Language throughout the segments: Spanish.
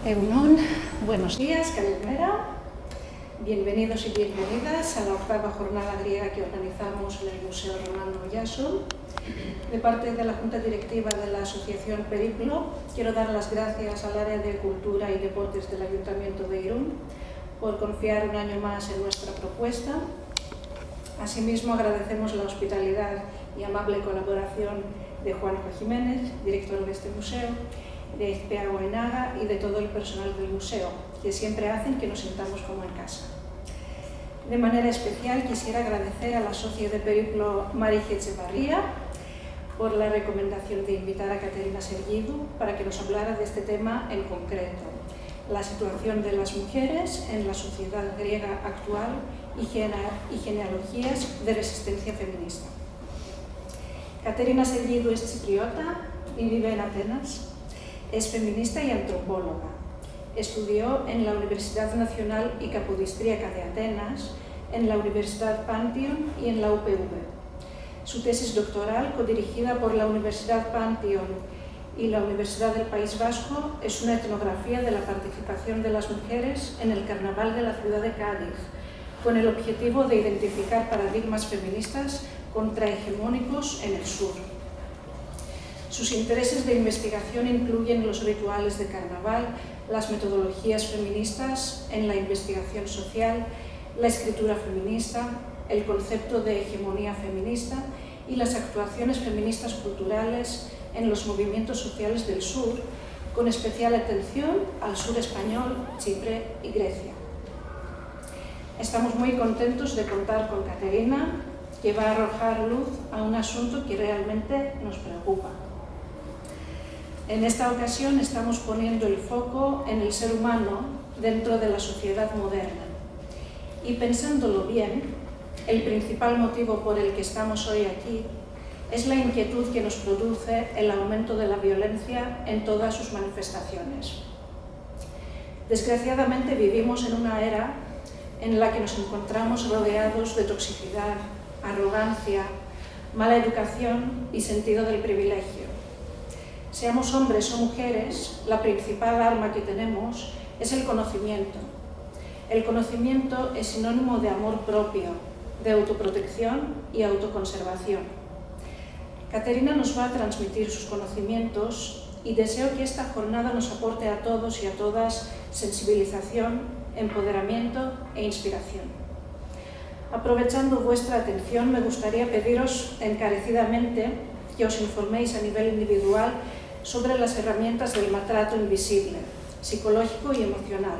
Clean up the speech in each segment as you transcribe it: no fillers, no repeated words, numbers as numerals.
Egunon, buenos días, Calimera. Bienvenidos y bienvenidas a la octava jornada griega que organizamos en el Museo Romano Oyaso. De parte de la Junta Directiva de la Asociación Periplo, quiero dar las gracias al área de Cultura y Deportes del Ayuntamiento de Irún por confiar un año más en nuestra propuesta. Asimismo, agradecemos la hospitalidad y amable colaboración de Juanjo Jiménez, director de este museo, de Izpea Goenaga y de todo el personal del museo, que siempre hacen que nos sintamos como en casa. De manera especial quisiera agradecer a la socia de Periplo, Marije Echevarría, por la recomendación de invitar a Caterina Sergidou para que nos hablara de este tema en concreto, la situación de las mujeres en la sociedad griega actual y genealogías de resistencia feminista. Caterina Sergidou es chipriota y vive en Atenas. Es feminista y antropóloga. Estudió en la Universidad Nacional y Capodistríaca de Atenas, en la Universidad Pantheon y en la UPV. Su tesis doctoral, codirigida por la Universidad Pantheon y la Universidad del País Vasco, es una etnografía de la participación de las mujeres en el Carnaval de la ciudad de Cádiz, con el objetivo de identificar paradigmas feministas contrahegemónicos en el sur. Sus intereses de investigación incluyen los rituales de carnaval, las metodologías feministas en la investigación social, la escritura feminista, el concepto de hegemonía feminista y las actuaciones feministas culturales en los movimientos sociales del sur, con especial atención al sur español, Chipre y Grecia. Estamos muy contentos de contar con Caterina, que va a arrojar luz a un asunto que realmente nos preocupa. En esta ocasión estamos poniendo el foco en el ser humano dentro de la sociedad moderna. Y pensándolo bien, el principal motivo por el que estamos hoy aquí es la inquietud que nos produce el aumento de la violencia en todas sus manifestaciones. Desgraciadamente vivimos en una era en la que nos encontramos rodeados de toxicidad, arrogancia, mala educación y sentido del privilegio. Seamos hombres o mujeres, la principal arma que tenemos es el conocimiento. El conocimiento es sinónimo de amor propio, de autoprotección y autoconservación. Caterina nos va a transmitir sus conocimientos y deseo que esta jornada nos aporte a todos y a todas sensibilización, empoderamiento e inspiración. Aprovechando vuestra atención, me gustaría pediros encarecidamente que os informéis a nivel individual sobre las herramientas del maltrato invisible, psicológico y emocional,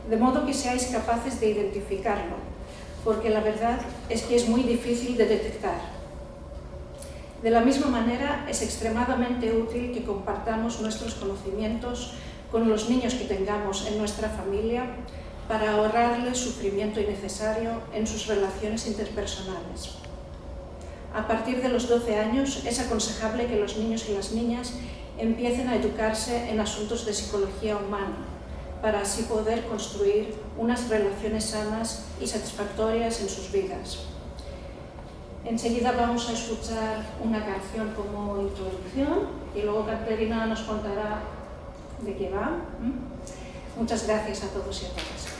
de modo que seáis capaces de identificarlo, porque la verdad es que es muy difícil de detectar. De la misma manera, es extremadamente útil que compartamos nuestros conocimientos con los niños que tengamos en nuestra familia para ahorrarles sufrimiento innecesario en sus relaciones interpersonales. A partir de los 12 años es aconsejable que los niños y las niñas empiecen a educarse en asuntos de psicología humana, para así poder construir unas relaciones sanas y satisfactorias en sus vidas. Enseguida vamos a escuchar una canción como introducción y luego Caterina nos contará de qué va. Muchas gracias a todos y a todas.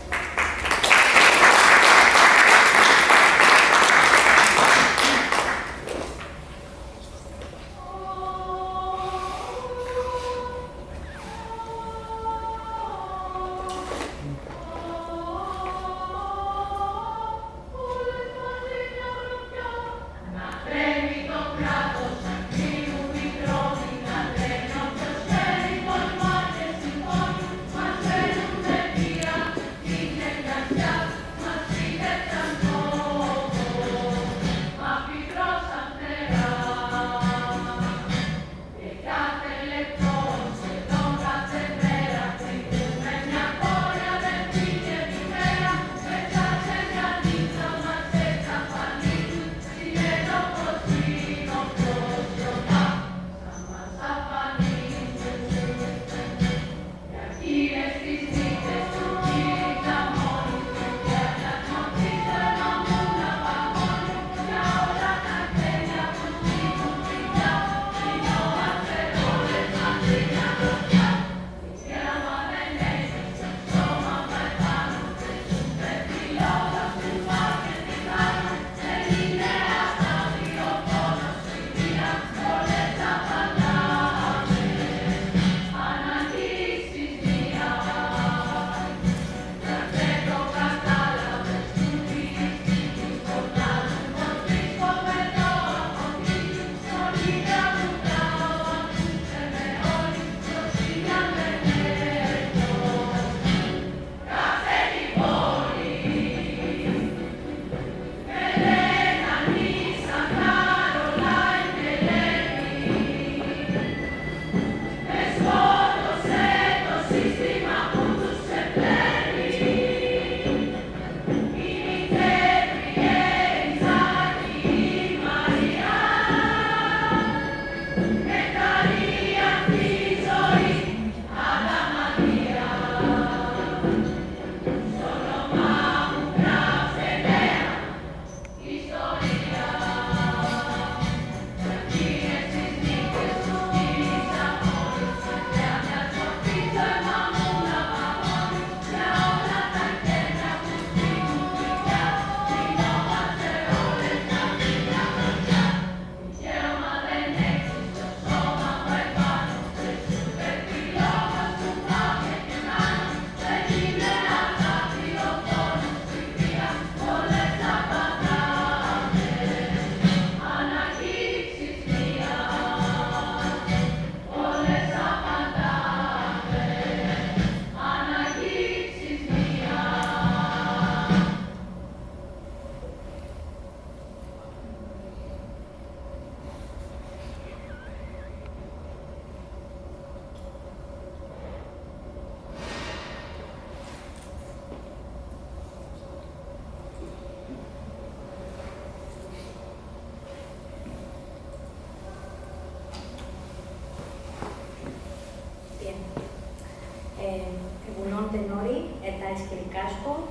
Iasco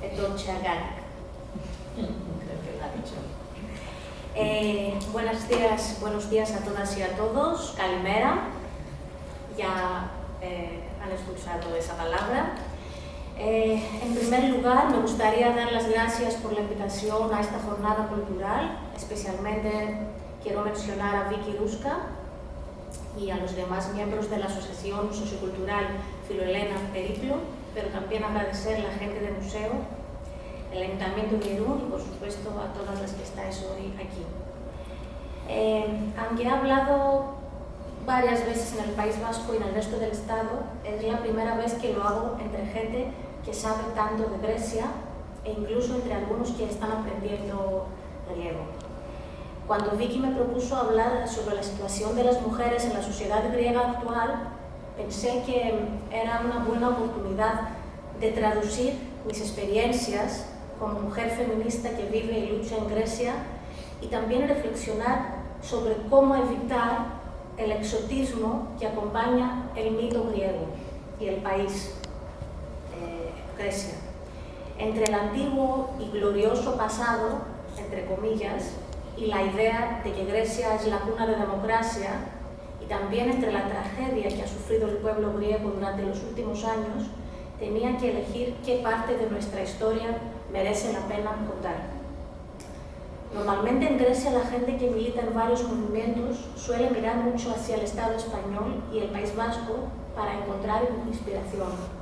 e Dolce Gaga. Creo que lo ha dicho. Buenos días a todas y a todos. Calimera. Ya han escuchado esa palabra. En primer lugar, me gustaría dar las gracias por la invitación a esta jornada cultural. Especialmente quiero mencionar a Vicky Rusca y a los demás miembros de la Asociación Sociocultural Filoelena Periplo, pero también agradecer a la gente del museo, el Ayuntamiento de Irún y, por supuesto, a todas las que estáis hoy aquí. Aunque he hablado varias veces en el País Vasco y en el resto del Estado, es la primera vez que lo hago entre gente que sabe tanto de Grecia e incluso entre algunos que están aprendiendo griego. Cuando Vicky me propuso hablar sobre la situación de las mujeres en la sociedad griega actual, pensé que era una buena oportunidad de traducir mis experiencias como mujer feminista que vive y lucha en Grecia y también reflexionar sobre cómo evitar el exotismo que acompaña el mito griego y el país, Grecia. Entre el antiguo y glorioso pasado, entre comillas, y la idea de que Grecia es la cuna de democracia, y también entre la tragedia que ha sufrido el pueblo griego durante los últimos años, tenía que elegir qué parte de nuestra historia merece la pena contar. Normalmente en Grecia la gente que milita en varios movimientos suele mirar mucho hacia el Estado español y el País Vasco para encontrar inspiración.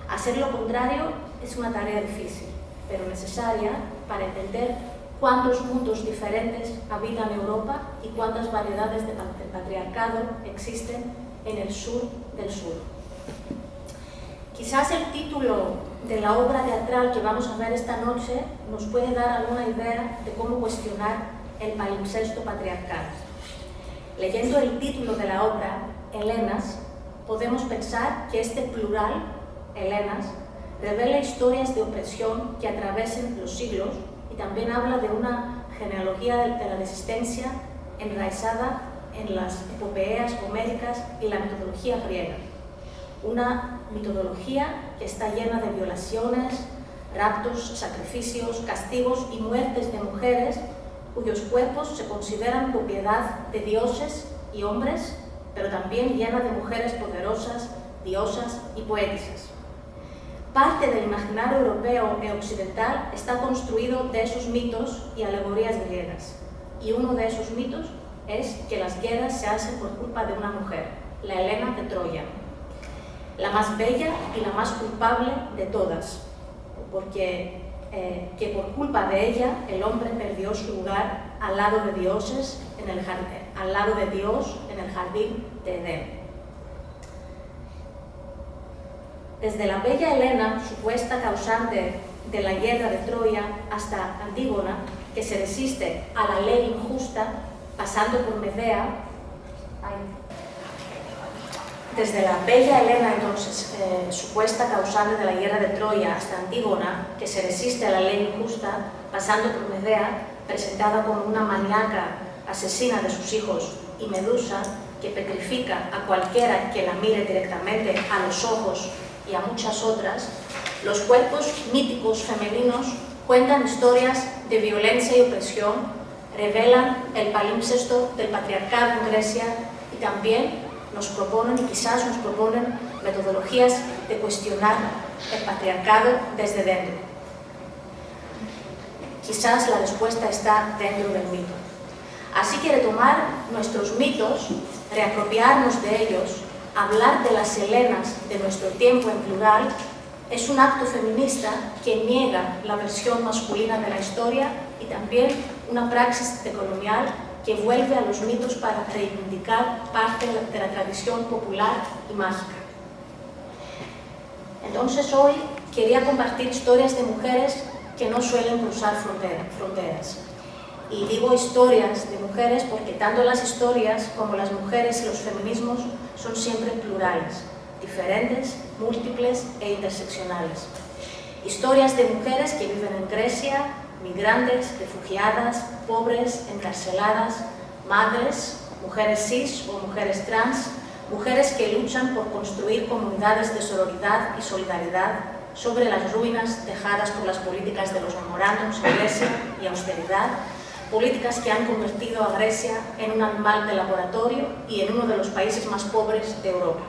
Hacer lo contrario es una tarea difícil, pero necesaria para entender cuántos mundos diferentes habitan Europa y cuántas variedades de patriarcado existen en el sur del sur. Quizás el título de la obra teatral que vamos a ver esta noche nos puede dar alguna idea de cómo cuestionar el palimpsesto patriarcal. Leyendo el título de la obra, Helenas, podemos pensar que este plural, Helenas, revela historias de opresión que atravesan los siglos y también habla de una genealogía de la resistencia enraizada en las epopeas homéricas y la mitología griega. Una mitología que está llena de violaciones, raptos, sacrificios, castigos y muertes de mujeres cuyos cuerpos se consideran propiedad de dioses y hombres, pero también llena de mujeres poderosas, diosas y poetisas. Parte del imaginario europeo e occidental está construido de esos mitos y alegorías griegas, y uno de esos mitos es que las guerras se hacen por culpa de una mujer, la Helena de Troya, la más bella y la más culpable de todas, porque que por culpa de ella el hombre perdió su lugar al lado de dioses al lado de Dios en el jardín de Edén. Desde la bella Helena, supuesta causante de la guerra de Troya, hasta Antígona, que se resiste a la ley injusta, pasando por Medea. Desde la bella Helena, entonces, supuesta causante de la guerra de Troya, hasta Antígona, que se resiste a la ley injusta, pasando por Medea, presentada como una maníaca asesina de sus hijos, y Medusa, que petrifica a cualquiera que la mire directamente a los ojos, y a muchas otras, los cuerpos míticos femeninos cuentan historias de violencia y opresión, revelan el palimpsesto del patriarcado en Grecia y también nos proponen, y quizás nos proponen, metodologías de cuestionar el patriarcado desde dentro. Quizás la respuesta está dentro del mito. Así que retomar nuestros mitos, reapropiarnos de ellos, hablar de las Helenas de nuestro tiempo en plural, es un acto feminista que niega la versión masculina de la historia y también una praxis decolonial que vuelve a los mitos para reivindicar parte de la tradición popular y mágica. Entonces hoy quería compartir historias de mujeres que no suelen cruzar fronteras. Y digo historias de mujeres porque tanto las historias como las mujeres y los feminismos son siempre plurales, diferentes, múltiples e interseccionales. Historias de mujeres que viven en Grecia, migrantes, refugiadas, pobres, encarceladas, madres, mujeres cis o mujeres trans, mujeres que luchan por construir comunidades de sororidad y solidaridad, sobre las ruinas dejadas por las políticas de los memorándums en Grecia y austeridad, políticas que han convertido a Grecia en un animal de laboratorio y en uno de los países más pobres de Europa.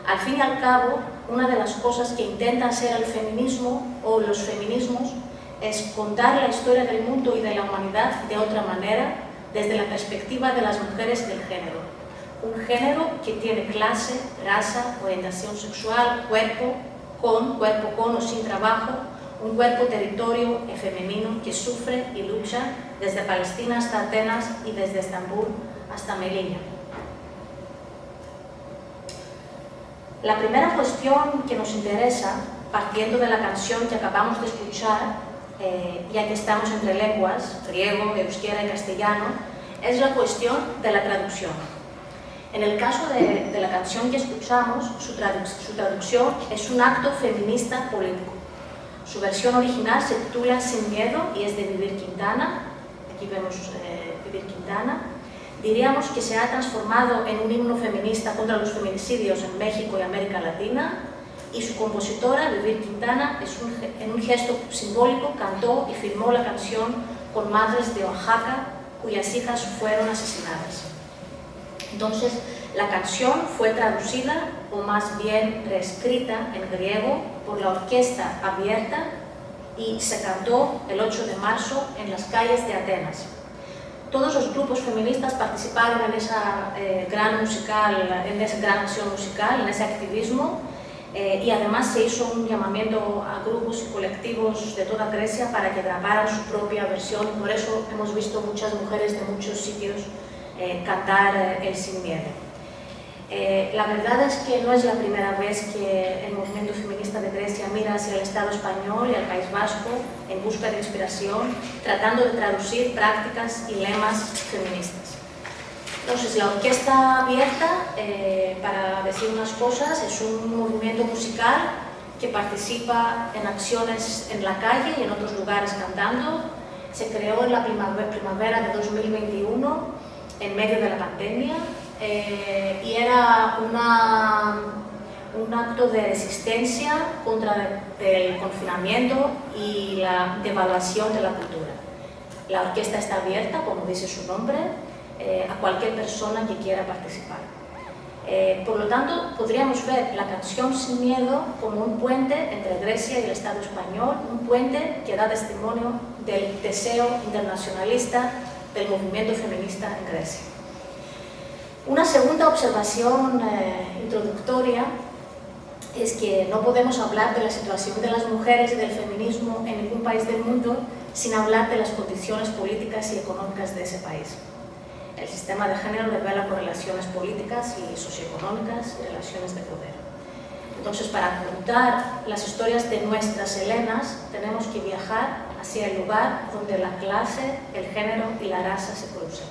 Al fin y al cabo, una de las cosas que intenta hacer el feminismo o los feminismos es contar la historia del mundo y de la humanidad de otra manera, desde la perspectiva de las mujeres del género. Un género que tiene clase, raza, orientación sexual, cuerpo con o sin trabajo, un cuerpo territorio y femenino que sufre y lucha desde Palestina hasta Atenas y desde Estambul hasta Melilla. La primera cuestión que nos interesa, partiendo de la canción que acabamos de escuchar, ya que estamos entre lenguas, griego, euskera y castellano, es la cuestión de la traducción. En el caso de la canción que escuchamos, su traducción es un acto feminista político. Su versión original se titula Sin miedo y es de Vivir Quintana. Aquí vemos Vivir Quintana. Diríamos que se ha transformado en un himno feminista contra los feminicidios en México y América Latina, y su compositora, Vivir Quintana, en un gesto simbólico cantó y firmó la canción con madres de Oaxaca cuyas hijas fueron asesinadas. Entonces, la canción fue traducida, o más bien reescrita en griego, por la Orquesta Abierta y se cantó el 8 de marzo en las calles de Atenas. Todos los grupos feministas participaron en esa gran acción musical, en ese activismo, y además se hizo un llamamiento a grupos y colectivos de toda Grecia para que grabaran su propia versión. Por eso hemos visto muchas mujeres de muchos sitios cantar el Sin Miedo. La verdad es que no es la primera vez que el movimiento feminista de Grecia mira hacia el Estado español y al País Vasco en busca de inspiración, tratando de traducir prácticas y lemas feministas. Entonces, la Orquesta Abierta, para decir unas cosas, es un movimiento musical que participa en acciones en la calle y en otros lugares cantando. Se creó en la primavera de 2021, en medio de la pandemia, y era un acto de resistencia contra el confinamiento y la devaluación de la cultura. La orquesta está abierta, como dice su nombre, a cualquier persona que quiera participar. Por lo tanto, podríamos ver la canción Sin Miedo como un puente entre Grecia y el Estado español, un puente que da testimonio del deseo internacionalista del movimiento feminista en Grecia. Una segunda observación introductoria es que no podemos hablar de la situación de las mujeres y del feminismo en ningún país del mundo sin hablar de las condiciones políticas y económicas de ese país. El sistema de género revela correlaciones políticas y socioeconómicas y relaciones de poder. Entonces, para contar las historias de nuestras Helenas, tenemos que viajar hacia el lugar donde la clase, el género y la raza se cruzan.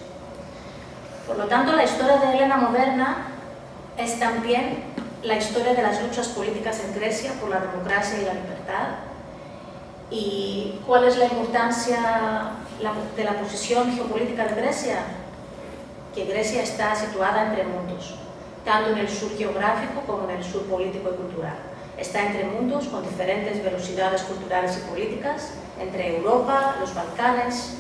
Por lo tanto, la historia de Helena moderna es también la historia de las luchas políticas en Grecia por la democracia y la libertad. ¿Y cuál es la importancia de la posición geopolítica de Grecia? Que Grecia está situada entre mundos, tanto en el sur geográfico como en el sur político y cultural. Está entre mundos con diferentes velocidades culturales y políticas, entre Europa, los Balcanes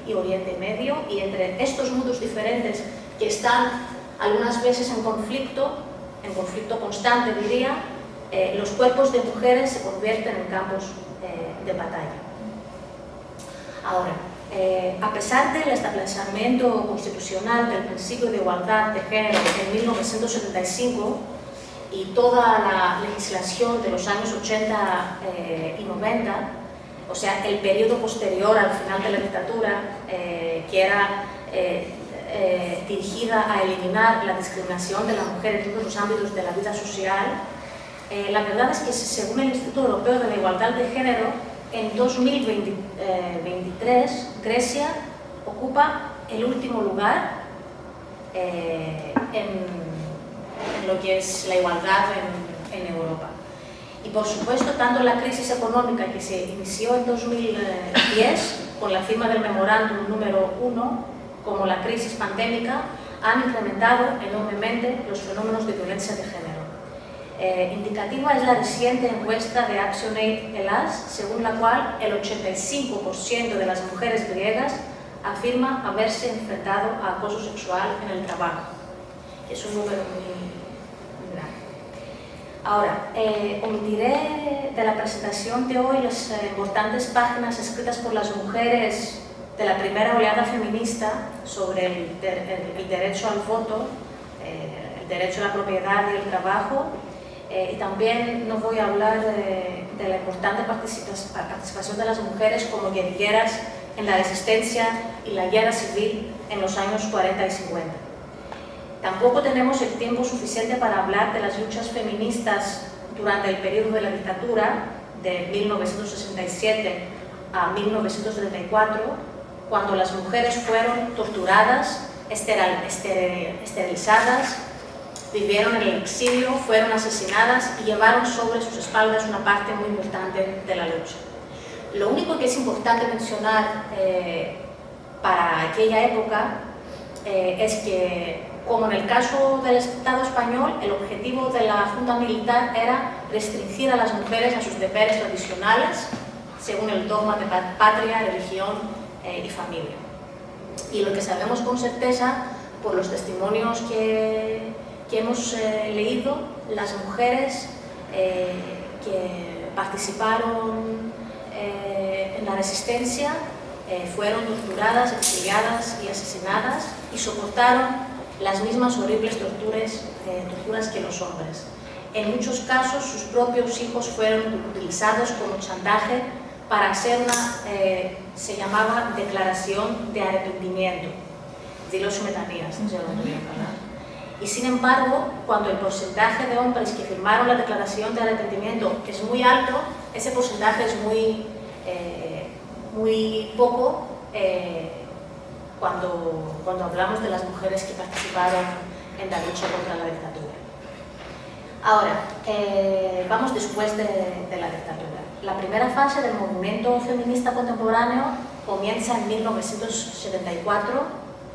y Oriente Medio, y entre estos mundos diferentes que están algunas veces en conflicto constante, diría, los cuerpos de mujeres se convierten en campos de batalla. Ahora, a pesar del establecimiento constitucional del principio de igualdad de género en 1975 y toda la legislación de los años 80 y 90, o sea, el periodo posterior al final de la dictadura, que era dirigida a eliminar la discriminación de la mujer en todos los ámbitos de la vida social, la verdad es que según el Instituto Europeo de la Igualdad de Género, en 2023 Grecia ocupa el último lugar en lo que es la igualdad en Europa. Y por supuesto, tanto la crisis económica que se inició en 2010 con la firma del memorándum número 1, como la crisis pandémica, han incrementado enormemente los fenómenos de violencia de género. Indicativa es la reciente encuesta de ActionAid Hellas, según la cual el 85% de las mujeres griegas afirma haberse enfrentado a acoso sexual en el trabajo. Es un número muy grande. Ahora, omitiré de la presentación de hoy las importantes páginas escritas por las mujeres de la primera oleada feminista sobre el derecho al voto, el derecho a la propiedad y el trabajo. Y también no voy a hablar de la importante participación de las mujeres como guerrilleras en la resistencia y la guerra civil en los años 40 y 50. Tampoco tenemos el tiempo suficiente para hablar de las luchas feministas durante el periodo de la dictadura, de 1967 a 1974, cuando las mujeres fueron torturadas, esterilizadas, vivieron en el exilio, fueron asesinadas y llevaron sobre sus espaldas una parte muy importante de la lucha. Lo único que es importante mencionar para aquella época es que, como en el caso del Estado español, el objetivo de la Junta Militar era restringir a las mujeres a sus deberes tradicionales, según el dogma de patria, religión y familia. Y lo que sabemos con certeza, por los testimonios que hemos leído, las mujeres que participaron en la resistencia fueron torturadas, exiliadas y asesinadas y soportaron las mismas horribles torturas que los hombres. En muchos casos, sus propios hijos fueron utilizados como chantaje para hacer una, se llamaba declaración de arrepentimiento, dilos metanías, ya lo voy a hablar. Y sin embargo, cuando el porcentaje de hombres que firmaron la declaración de arrepentimiento es muy alto, ese porcentaje es muy poco cuando hablamos de las mujeres que participaron en la lucha contra la dictadura. Ahora, vamos después de la dictadura. La primera fase del movimiento feminista contemporáneo comienza en 1974,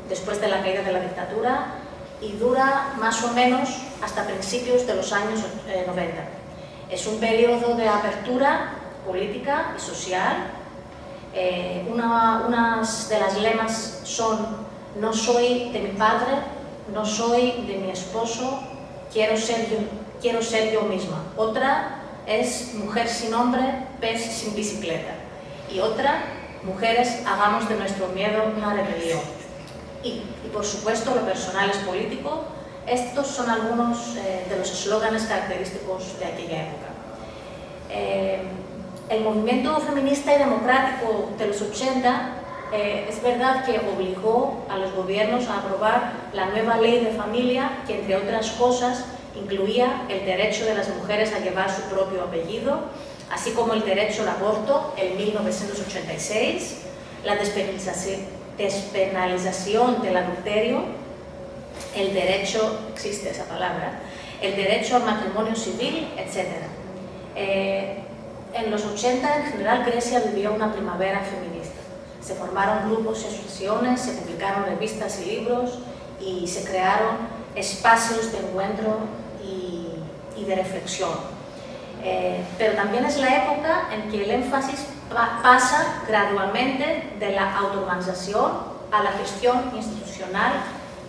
después de la caída de la dictadura, y dura más o menos hasta principios de los años 90. Es un periodo de apertura política y social. Unas de las lemas son: no soy de mi padre, no soy de mi esposo, quiero ser yo misma. Otra es: mujer sin hombre, pez sin bicicleta. Y otra: mujeres, hagamos de nuestro miedo una rebelión. Y por supuesto, lo personal es político. Estos son algunos de los eslóganes característicos de aquella época. El movimiento feminista y democrático de los 80 es verdad que obligó a los gobiernos a aprobar la nueva ley de familia, que entre otras cosas incluía el derecho de las mujeres a llevar su propio apellido, así como el derecho al aborto en 1986, la despenalización del adulterio, el derecho, existe esa palabra, el derecho al matrimonio civil, etc. En los 80, en general, Grecia vivió una primavera feminista. Se formaron grupos y asociaciones, se publicaron revistas y libros y se crearon espacios de encuentro y de reflexión. Pero también es la época en que el énfasis pasa gradualmente de la autoorganización a la gestión institucional,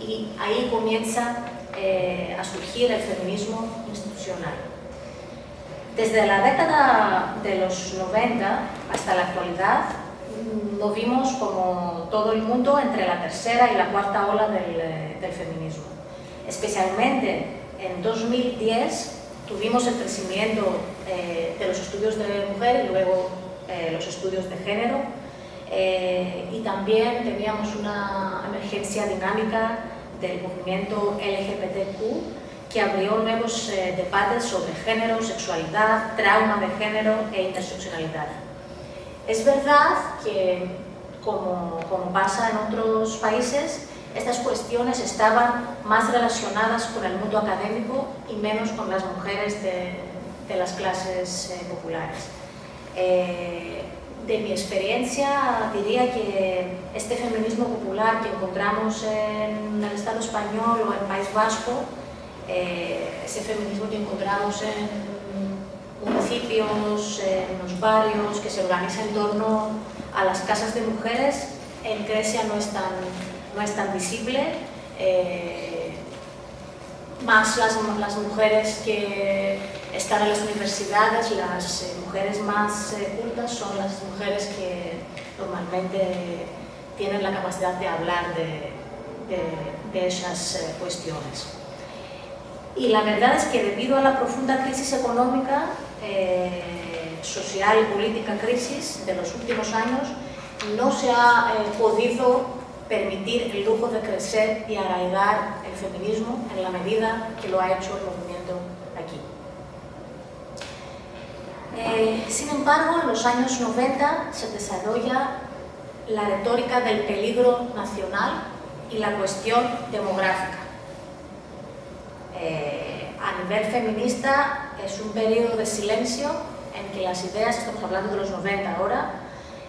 y ahí comienza a surgir el feminismo institucional. Desde la década de los 90 hasta la actualidad, nos vimos como todo el mundo entre la tercera y la cuarta ola del feminismo. Especialmente en 2010 tuvimos el crecimiento de los estudios de mujer y luego los estudios de género, y también teníamos una emergencia dinámica del movimiento LGBTQ, que abrió nuevos debates sobre género, sexualidad, trauma de género e interseccionalidad. Es verdad que, como pasa en otros países, estas cuestiones estaban más relacionadas con el mundo académico y menos con las mujeres de las clases populares. De mi experiencia, diría que este feminismo popular que encontramos en el Estado español o en el País Vasco ese feminismo que encontramos en municipios, en los barrios, que se organiza en torno a las casas de mujeres, en Grecia no es tan visible. Más las mujeres que están en las universidades, las mujeres más cultas son las mujeres que normalmente tienen la capacidad de hablar de esas cuestiones. Y la verdad es que debido a la profunda crisis económica, social y política crisis de los últimos años, no se ha podido permitir el lujo de crecer y arraigar el feminismo en la medida que lo ha hecho el movimiento aquí. Sin embargo, en los años 90 se desarrolla la retórica del peligro nacional y la cuestión demográfica. A nivel feminista es un periodo de silencio en que las ideas, estamos hablando de los 90 ahora,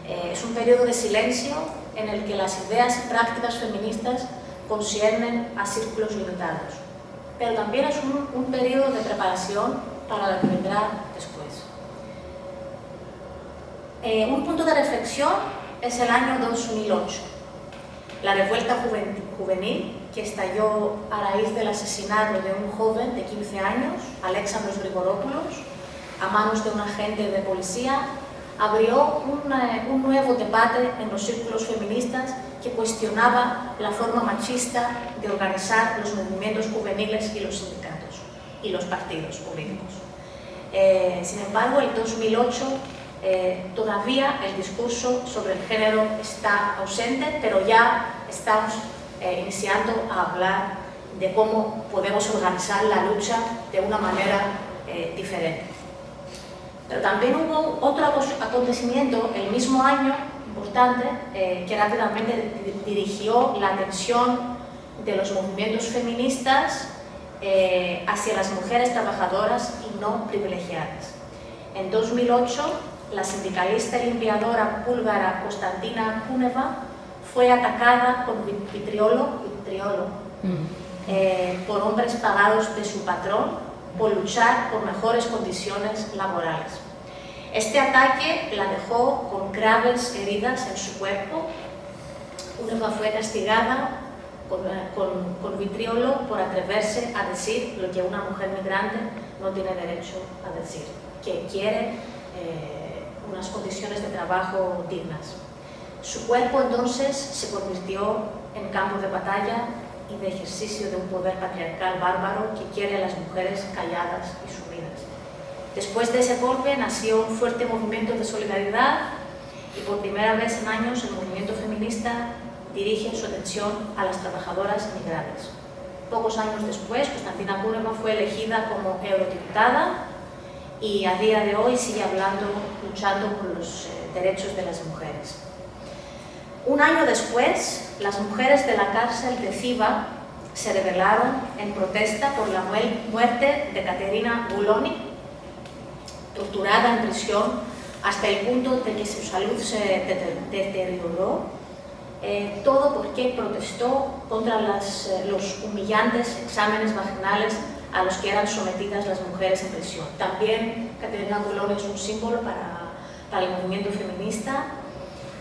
es un periodo de silencio en el que las ideas y prácticas feministas conciernen a círculos limitados. Pero también es un periodo de preparación para lo que vendrá después. Un punto de reflexión es el año 2008, la revuelta juvenil que estalló a raíz del asesinato de un joven de 15 años, Alexandros Grigoropoulos, a manos de un agente de policía, abrió un nuevo debate en los círculos feministas que cuestionaba la forma machista de organizar los movimientos juveniles y los sindicatos y los partidos políticos. Sin embargo, en 2008 todavía el discurso sobre el género está ausente, pero ya estamos iniciando a hablar de cómo podemos organizar la lucha de una manera diferente. Pero también hubo otro acontecimiento el mismo año, importante, que rápidamente dirigió la atención de los movimientos feministas hacia las mujeres trabajadoras y no privilegiadas. En 2008, la sindicalista y limpiadora búlgara Konstantina Kuneva fue atacada con vitriolo por hombres pagados de su patrón por luchar por mejores condiciones laborales. Este ataque la dejó con graves heridas en su cuerpo. Kuneva fue castigada con vitriolo por atreverse a decir lo que una mujer migrante no tiene derecho a decir, que quiere unas condiciones de trabajo dignas. Su cuerpo entonces se convirtió en campo de batalla y de ejercicio de un poder patriarcal bárbaro que quiere a las mujeres calladas y sumidas. Después de ese golpe nació un fuerte movimiento de solidaridad y por primera vez en años el movimiento feminista dirige su atención a las trabajadoras migrantes. Pocos años después, Konstantina Kuneva fue elegida como eurodiputada y a día de hoy sigue luchando por los derechos de las mujeres. Un año después, las mujeres de la cárcel de Ziva se rebelaron en protesta por la muerte de Katerina Guloni, torturada en prisión hasta el punto de que su salud se deterioró, todo porque protestó contra los humillantes exámenes vaginales a los que eran sometidas las mujeres en prisión. También Katerina Guloni es un símbolo para el movimiento feminista.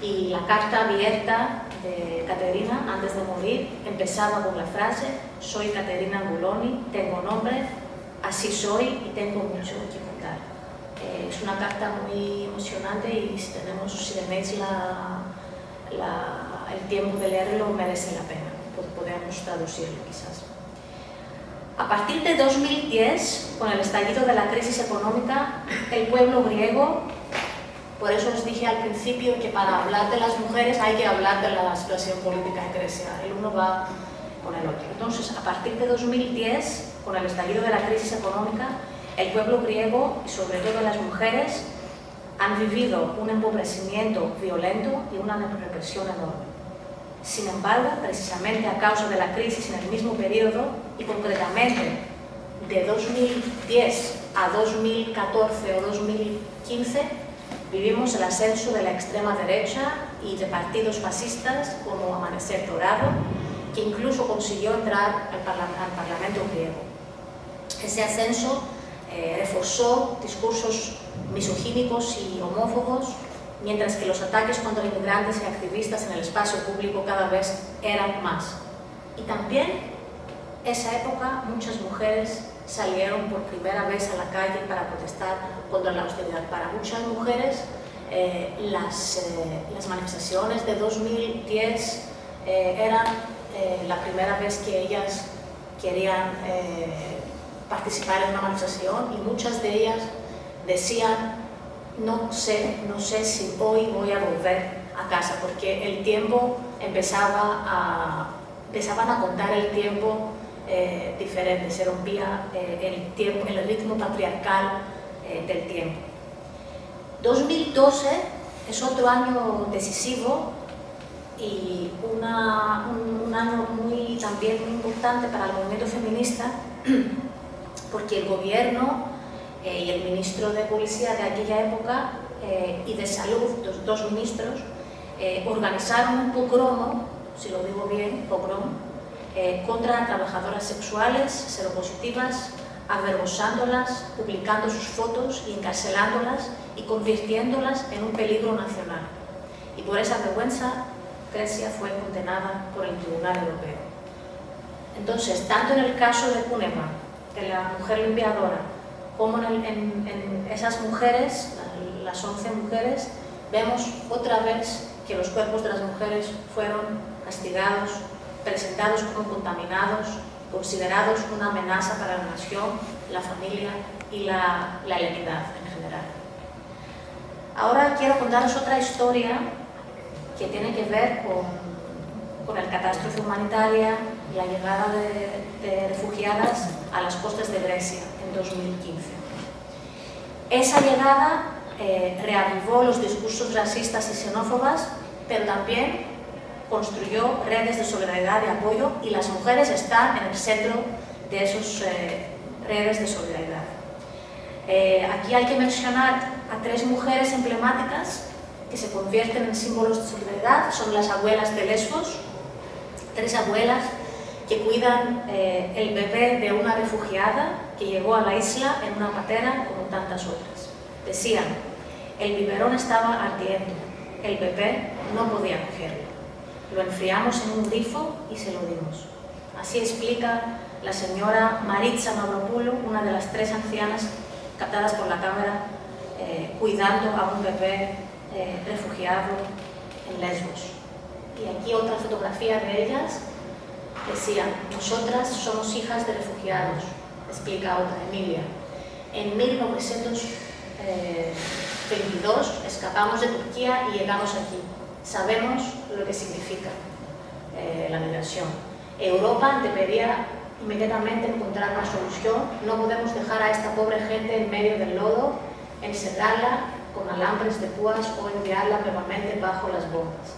Y la carta abierta de Katerina, antes de morir, empezaba con la frase: soy Katerina Guloni, tengo nombre, así soy y tengo mucho que contar. Es una carta muy emocionante y si tenéis el tiempo de leerlo, merece la pena. Podemos traducirlo quizás. A partir de 2010, con el estallido de la crisis económica, el pueblo griego, por eso os dije al principio que para hablar de las mujeres hay que hablar de la situación política en Grecia, el uno va con el otro. Entonces, a partir de 2010, con el estallido de la crisis económica, el pueblo griego, y sobre todo las mujeres, han vivido un empobrecimiento violento y una represión enorme. Sin embargo, precisamente a causa de la crisis en el mismo periodo, y concretamente de 2010 a 2014 o 2015, vivimos el ascenso de la extrema derecha y de partidos fascistas como Amanecer Dorado, que incluso consiguió entrar al Parlamento griego. Ese ascenso reforzó discursos misogínicos y homófobos, mientras que los ataques contra inmigrantes y activistas en el espacio público cada vez eran más. Y también, esa época, muchas mujeres salieron por primera vez a la calle para protestar contra la austeridad. Para muchas mujeres, las manifestaciones de 2010 eran la primera vez que ellas querían participar en una manifestación, y muchas de ellas decían: no sé si hoy voy a volver a casa, porque el tiempo empezaban a contar el tiempo diferente, se rompía el ritmo patriarcal del tiempo. 2012 es otro año decisivo y un año también muy importante para el movimiento feminista, porque el gobierno y el ministro de Policía de aquella época y de Salud, los dos ministros, organizaron un pogromo, si lo digo bien, pogromo, contra trabajadoras sexuales seropositivas, avergonzándolas, publicando sus fotos y encarcelándolas y convirtiéndolas en un peligro nacional. Y por esa vergüenza, Grecia fue condenada por el Tribunal Europeo. Entonces, tanto en el caso de Cunema, de la mujer limpiadora, como en esas mujeres, las 11 mujeres, vemos otra vez que los cuerpos de las mujeres fueron castigados, presentados como contaminados, considerados una amenaza para la nación, la familia y la helenidad en general. Ahora quiero contaros otra historia que tiene que ver con la catástrofe humanitaria y la llegada de refugiadas a las costas de Grecia en 2015. Esa llegada reavivó los discursos racistas y xenófobas, pero también construyó redes de solidaridad y apoyo, y las mujeres están en el centro de esas redes de solidaridad. Aquí hay que mencionar a 3 mujeres emblemáticas que se convierten en símbolos de solidaridad. Son las abuelas de Lesbos, 3 abuelas que cuidan el bebé de una refugiada que llegó a la isla en una patera como tantas otras. Decían: el biberón estaba ardiendo, el bebé no podía cogerlo. Lo enfriamos en un grifo y se lo dimos. Así explica la señora Maritza Mavropoulou, una de las 3 ancianas captadas por la cámara cuidando a un bebé refugiado en Lesbos. Y aquí otra fotografía de ellas. Decían: nosotras somos hijas de refugiados, explica otra, Emilia. En 1922 escapamos de Turquía y llegamos aquí. Sabemos lo que significa la migración. Europa debería inmediatamente encontrar una solución. No podemos dejar a esta pobre gente en medio del lodo, encerrarla con alambres de púas o enviarla nuevamente bajo las bombas.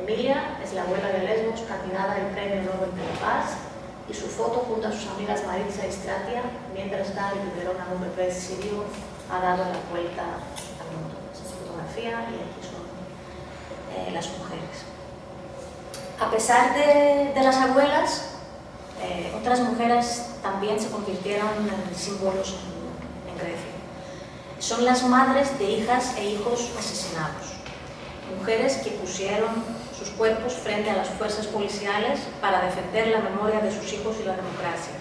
Emilia es la abuela de Lesbos, candidata al Premio Nobel de la Paz, y su foto junto a sus amigas Maritza y Stratia, mientras da el biberón a un bebé sirio, ha dado la vuelta al mundo. Esa es su fotografía y aquí son las mujeres. A pesar de las abuelas, otras mujeres también se convirtieron en símbolos en Grecia. Son las madres de hijas e hijos asesinados. Mujeres que pusieron sus cuerpos frente a las fuerzas policiales para defender la memoria de sus hijos y la democracia.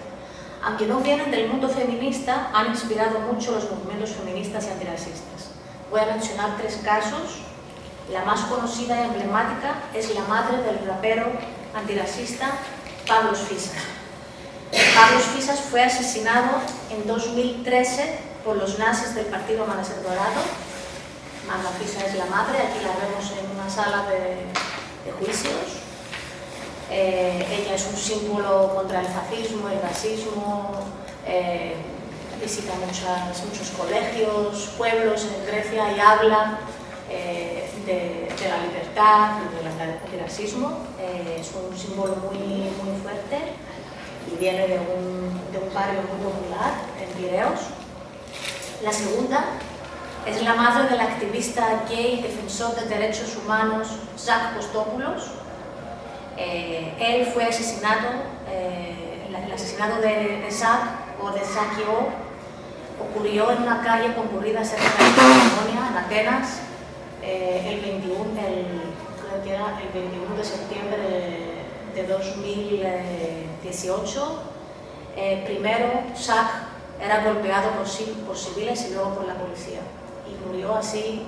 Aunque no vienen del mundo feminista, han inspirado mucho los movimientos feministas y antirracistas. Voy a mencionar 3 casos. La más conocida y emblemática es la madre del rapero antirracista Pavlos Fyssas. Pavlos Fyssas fue asesinado en 2013 por los nazis del partido Amanecer Dorado. Magda Fyssas es la madre, aquí la vemos en una sala de juicios. Ella es un símbolo contra el fascismo, el racismo, visita muchos colegios, pueblos en Grecia y habla de la libertad, del antirracismo. Es un símbolo muy fuerte y viene de un barrio muy popular en Pireos. La segunda es la madre del activista gay y defensor de derechos humanos Zach Kostopoulos. Él fue asesinado, el asesinato de Zach o de saqueo ocurrió en una calle concurrida cerca de Macedonia, en Atenas, el 21 de septiembre de 2018. Primero, Sack era golpeado por civiles y luego por la policía, y murió así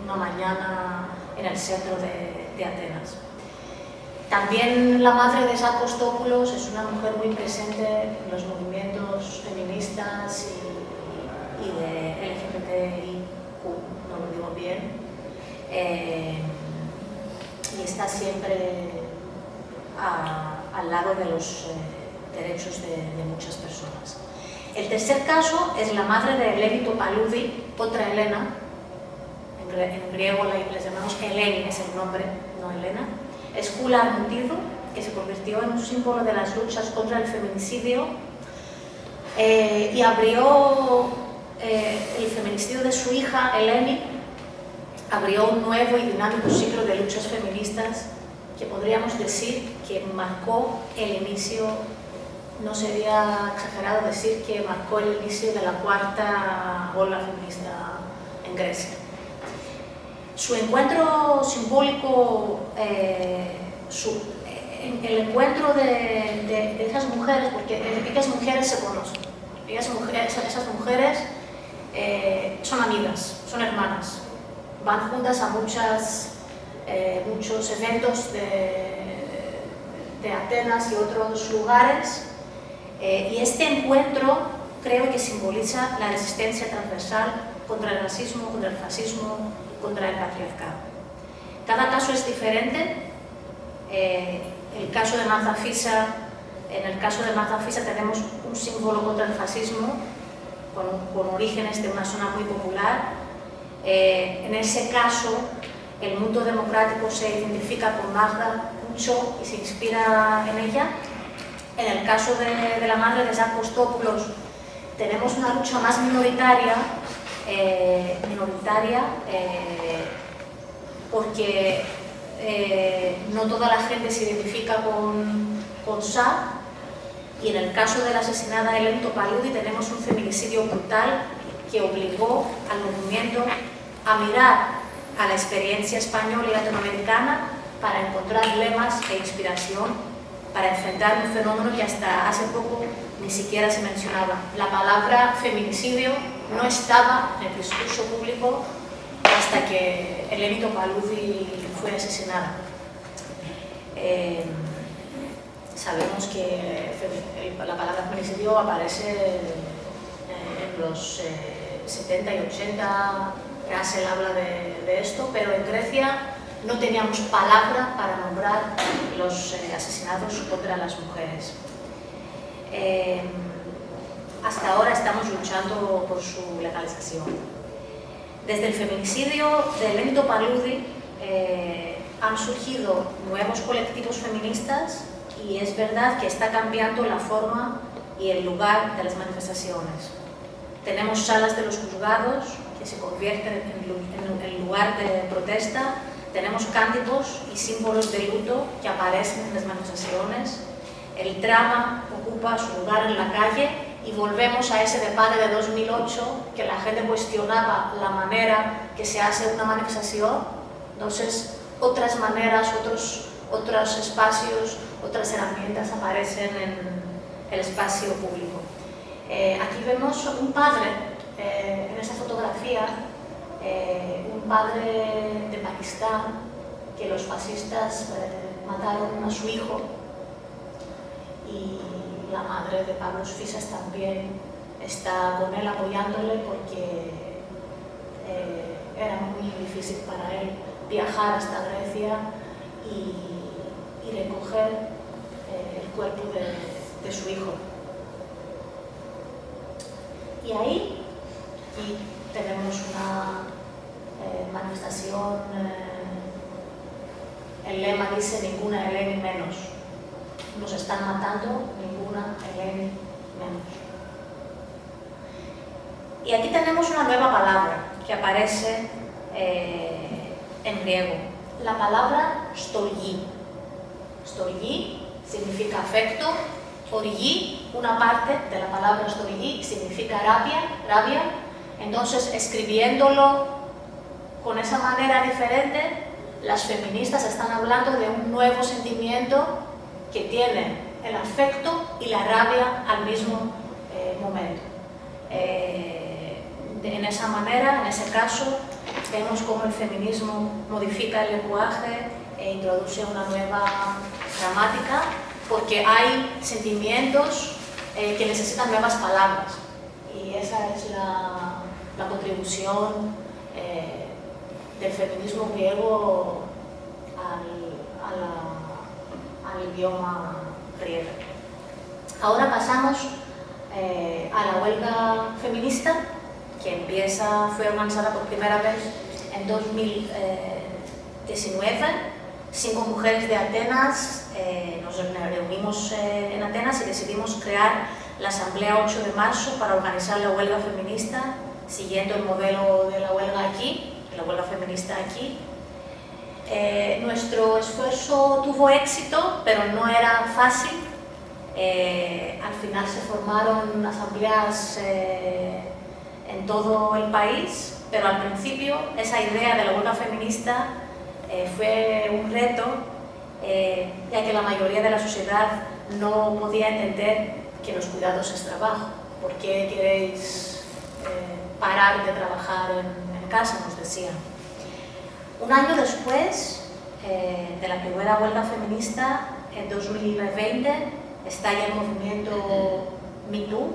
una mañana en el centro de Atenas. También la madre de Sack Kostopoulos es una mujer muy presente en los movimientos feministas y de LGBTIQ, no lo digo bien, y está siempre al lado de los derechos de muchas personas. El tercer caso es la madre de Eleni Topaloudi, otra Elena. En griego les llamamos Eleni, es el nombre, no Elena. Es Kula Armutido, que se convirtió en un símbolo de las luchas contra el feminicidio y abrió el feminicidio de su hija, Eleni, abrió un nuevo y dinámico ciclo de luchas feministas que podríamos decir que marcó el inicio, no sería exagerado decir que marcó el inicio de la cuarta ola feminista en Grecia. Su encuentro simbólico, el encuentro de esas mujeres, porque esas mujeres se conocen, esas mujeres son amigas, son hermanas, van juntas a muchos eventos de Atenas y otros lugares, y este encuentro creo que simboliza la resistencia transversal contra el racismo, contra el fascismo, contra el patriarcado. Cada caso es diferente. El caso de Marta Fisa, en el caso de Marta Fisa tenemos un símbolo contra el fascismo con orígenes de una zona muy popular. En ese caso, el mundo democrático se identifica con Magda mucho y se inspira en ella. En el caso de la madre de Sack Kostopoulos, tenemos una lucha más minoritaria, porque no toda la gente se identifica con Sack, y en el caso de la asesinada Eleni Topaloudi tenemos un feminicidio brutal que obligó al movimiento a mirar a la experiencia española y latinoamericana para encontrar lemas e inspiración para enfrentar un fenómeno que hasta hace poco ni siquiera se mencionaba. La palabra feminicidio no estaba en el discurso público hasta que Eleni Topaloudi fue asesinada. Sabemos que la palabra feminicidio aparece en los 70 y 80, Russell habla de esto, pero en Grecia no teníamos palabra para nombrar los asesinatos contra las mujeres. Hasta ahora estamos luchando por su legalización. Desde el feminicidio de Eleni Topaloudi han surgido nuevos colectivos feministas y es verdad que está cambiando la forma y el lugar de las manifestaciones. Tenemos salas de los juzgados que se convierten en lugar de protesta, tenemos cánticos y símbolos de luto que aparecen en las manifestaciones, el drama ocupa su lugar en la calle y volvemos a ese debate de 2008 que la gente cuestionaba la manera que se hace una manifestación. Entonces, otras maneras, otros espacios, otras herramientas aparecen en el espacio público. Aquí vemos un padre, en esa fotografía, un padre de Pakistán, que los fascistas mataron a su hijo, y la madre de Pavlos Fyssas también está con él apoyándole porque era muy difícil para él viajar hasta Grecia y recoger el cuerpo de su hijo. Y ahí aquí tenemos una manifestación, el lema dice ninguna Eleni menos. Nos están matando, ninguna Eleni menos. Y aquí tenemos una nueva palabra que aparece en griego, la palabra storgí. Storgí significa afecto, orillí, una parte de la palabra orillí significa rabia, entonces escribiéndolo con esa manera diferente, las feministas están hablando de un nuevo sentimiento que tiene el afecto y la rabia al mismo momento. En esa manera, en ese caso, vemos cómo el feminismo modifica el lenguaje e introduce una nueva gramática, porque hay sentimientos que necesitan nuevas palabras, y esa es la contribución del feminismo griego al idioma griego. Ahora pasamos a la huelga feminista, que fue organizada por primera vez en 2019. 5 mujeres de Atenas nos reunimos en Atenas y decidimos crear la Asamblea 8 de marzo para organizar la huelga feminista, siguiendo el modelo de la huelga aquí, la huelga feminista aquí. Nuestro esfuerzo tuvo éxito, pero no era fácil. Al final se formaron asambleas en todo el país, pero al principio esa idea de la huelga feminista fue un reto, ya que la mayoría de la sociedad no podía entender que los cuidados es trabajo. ¿Por qué queréis parar de trabajar en casa?, nos decían. Un año después de la primera huelga feminista, en 2020, estalla el movimiento MeToo,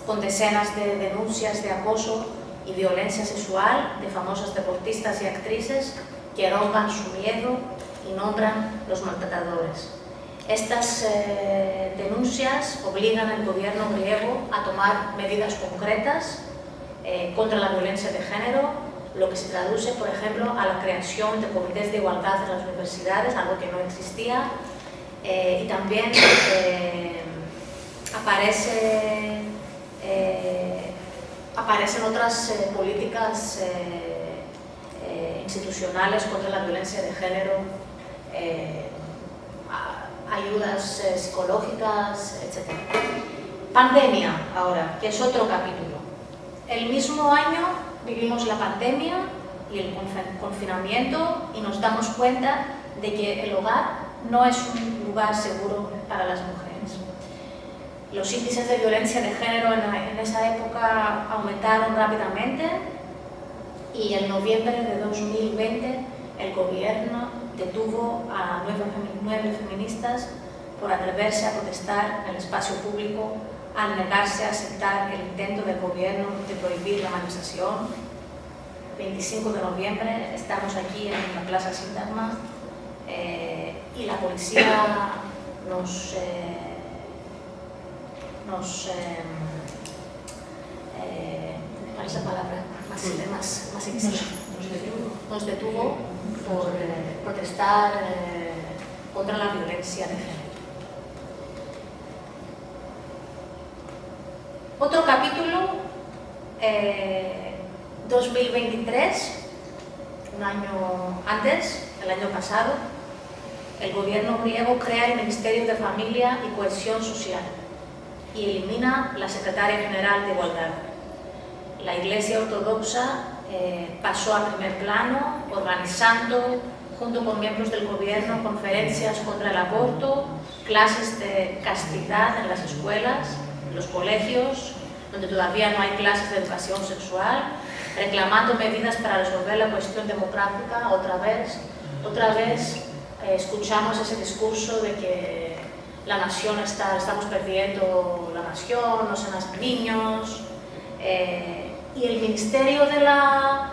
con decenas de denuncias de acoso y violencia sexual de famosas deportistas y actrices que rompan su miedo y nombran los maltratadores. Estas denuncias obligan al gobierno griego a tomar medidas concretas contra la violencia de género, lo que se traduce, por ejemplo, a la creación de comités de igualdad en las universidades, algo que no existía, y también aparecen otras políticas institucionales contra la violencia de género, ayudas psicológicas, etc. Pandemia, ahora, que es otro capítulo. El mismo año vivimos la pandemia y el confinamiento y nos damos cuenta de que el hogar no es un lugar seguro para las mujeres. Los índices de violencia de género en esa época aumentaron rápidamente y en noviembre de 2020 el gobierno detuvo a 9 feministas por atreverse a protestar en el espacio público al negarse a aceptar el intento del gobierno de prohibir la manifestación. 25 de noviembre estamos aquí en la Plaza Sintagma y la policía ¿cuál es la palabra más exigente? Nos detuvo por protestar contra la violencia de género. Otro capítulo, 2023, un año antes, el año pasado, el gobierno griego crea el Ministerio de Familia y Cohesión Social y elimina la Secretaria General de Igualdad. La Iglesia Ortodoxa pasó a primer plano, organizando, junto con miembros del gobierno, conferencias contra el aborto, clases de castidad en las escuelas, en los colegios, donde todavía no hay clases de educación sexual, reclamando medidas para resolver la cuestión demográfica. Otra vez escuchamos ese discurso de que la nación estamos perdiendo la nación, no se nacen niños, y el Ministerio de la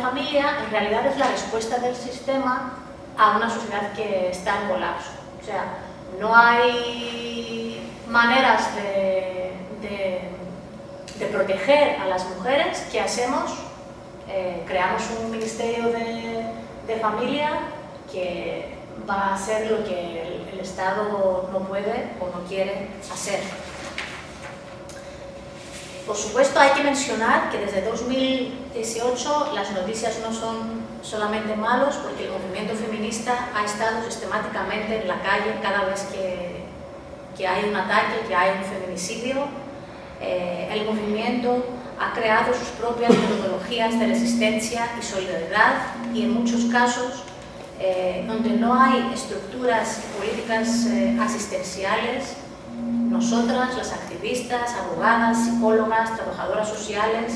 Familia en realidad es la respuesta del sistema a una sociedad que está en colapso. O sea, no hay maneras de proteger a las mujeres. ¿Qué hacemos? Creamos un Ministerio de Familia que va a hacer lo que el Estado no puede o no quiere hacer. Por supuesto, hay que mencionar que desde 2018 las noticias no son solamente malos, porque el movimiento feminista ha estado sistemáticamente en la calle cada vez que que hay un ataque, que hay un feminicidio, el movimiento ha creado sus propias metodologías de resistencia y solidaridad, y en muchos casos, donde no hay estructuras políticas asistenciales, nosotras, las activistas, abogadas, psicólogas, trabajadoras sociales,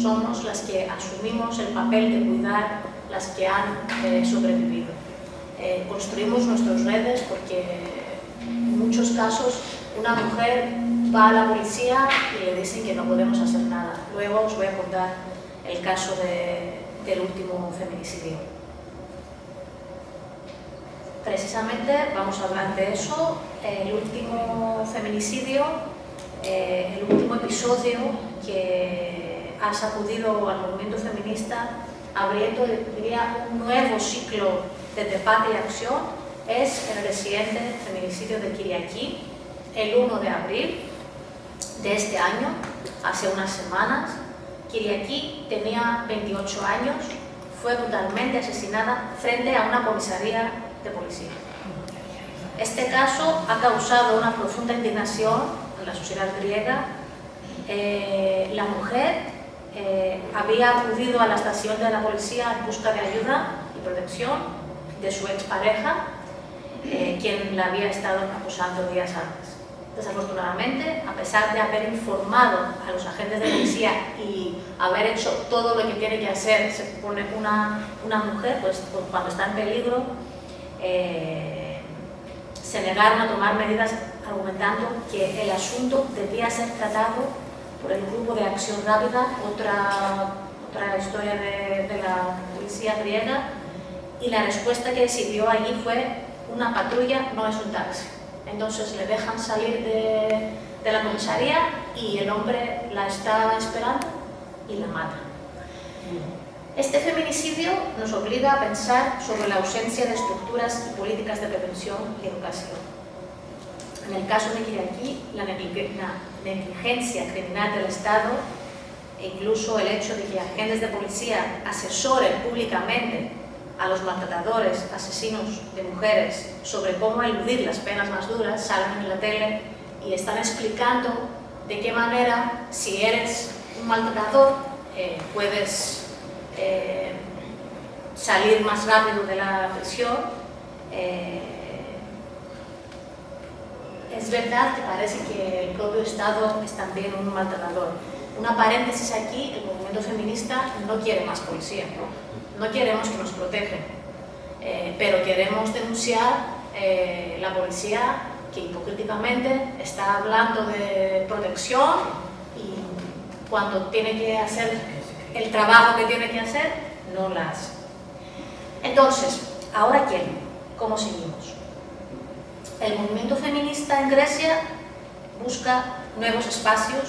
somos las que asumimos el papel de cuidar las que han sobrevivido. Construimos nuestras redes porque en muchos casos una mujer va a la policía y le dicen que no podemos hacer nada. Luego os voy a contar el caso del último feminicidio. Precisamente vamos a hablar de eso, el último feminicidio, el último episodio que ha sacudido al movimiento feminista, abriendo, diría, un nuevo ciclo de debate y acción, es el reciente feminicidio de Kyriaki, el 1 de abril de este año, hace unas semanas. Kyriaki tenía 28 años, fue brutalmente asesinada frente a una comisaría de policía. Este caso ha causado una profunda indignación en la sociedad griega. La mujer había acudido a la estación de la policía en busca de ayuda y protección de su expareja, quien la había estado acusando días antes. Desafortunadamente, a pesar de haber informado a los agentes de policía y haber hecho todo lo que tiene que hacer, se supone una mujer, pues cuando está en peligro, se negaron a tomar medidas argumentando que el asunto debía ser tratado por el Grupo de Acción Rápida, otra historia de la policía griega, y la respuesta que recibió allí fue: una patrulla no es un taxi. Entonces le dejan salir de la comisaría y el hombre la está esperando y la mata. Este feminicidio nos obliga a pensar sobre la ausencia de estructuras y políticas de prevención y educación. En el caso de Kyriaki, la negligencia criminal del Estado e incluso el hecho de que agentes de policía asesoren públicamente a los maltratadores, asesinos de mujeres, sobre cómo eludir las penas más duras, salen en la tele y están explicando de qué manera, si eres un maltratador, puedes salir más rápido de la prisión. Es verdad que parece que el propio Estado es también un maltratador. Una paréntesis aquí: el movimiento feminista no quiere más policía, no queremos que nos protejan, pero queremos denunciar la policía que hipocríticamente está hablando de protección y cuando tiene que hacer el trabajo que tiene que hacer, no la hace. Entonces, ¿ahora qué? ¿Cómo seguimos? El movimiento feminista en Grecia busca nuevos espacios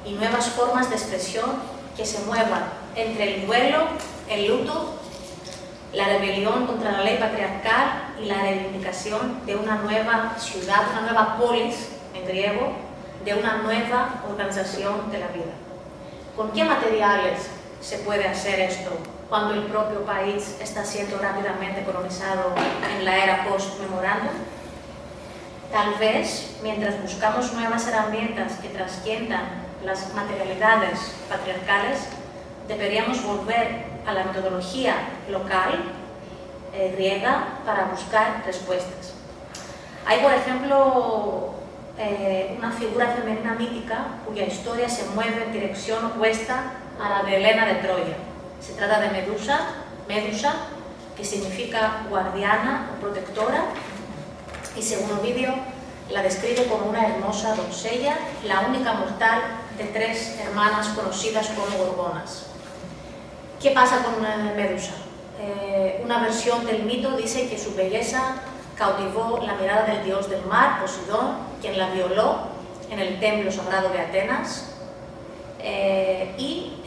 y nuevas formas de expresión que se muevan entre el duelo, el luto, la rebelión contra la ley patriarcal y la reivindicación de una nueva ciudad, una nueva polis en griego, de una nueva organización de la vida. ¿Con qué materiales se puede hacer esto cuando el propio país está siendo rápidamente colonizado en la era post-memorándum? Tal vez, mientras buscamos nuevas herramientas que trasciendan las materialidades patriarcales, deberíamos volver a la metodología local griega para buscar respuestas. Hay, por ejemplo, una figura femenina mítica cuya historia se mueve en dirección opuesta a la de Helena de Troya. Se trata de Medusa, que significa guardiana o protectora, y según Ovidio la describe como una hermosa doncella, la única mortal de 3 hermanas conocidas como gorgonas. ¿Qué pasa con Medusa? Una versión del mito dice que su belleza cautivó la mirada del dios del mar, Poseidón, quien la violó en el templo sagrado de Atenas, y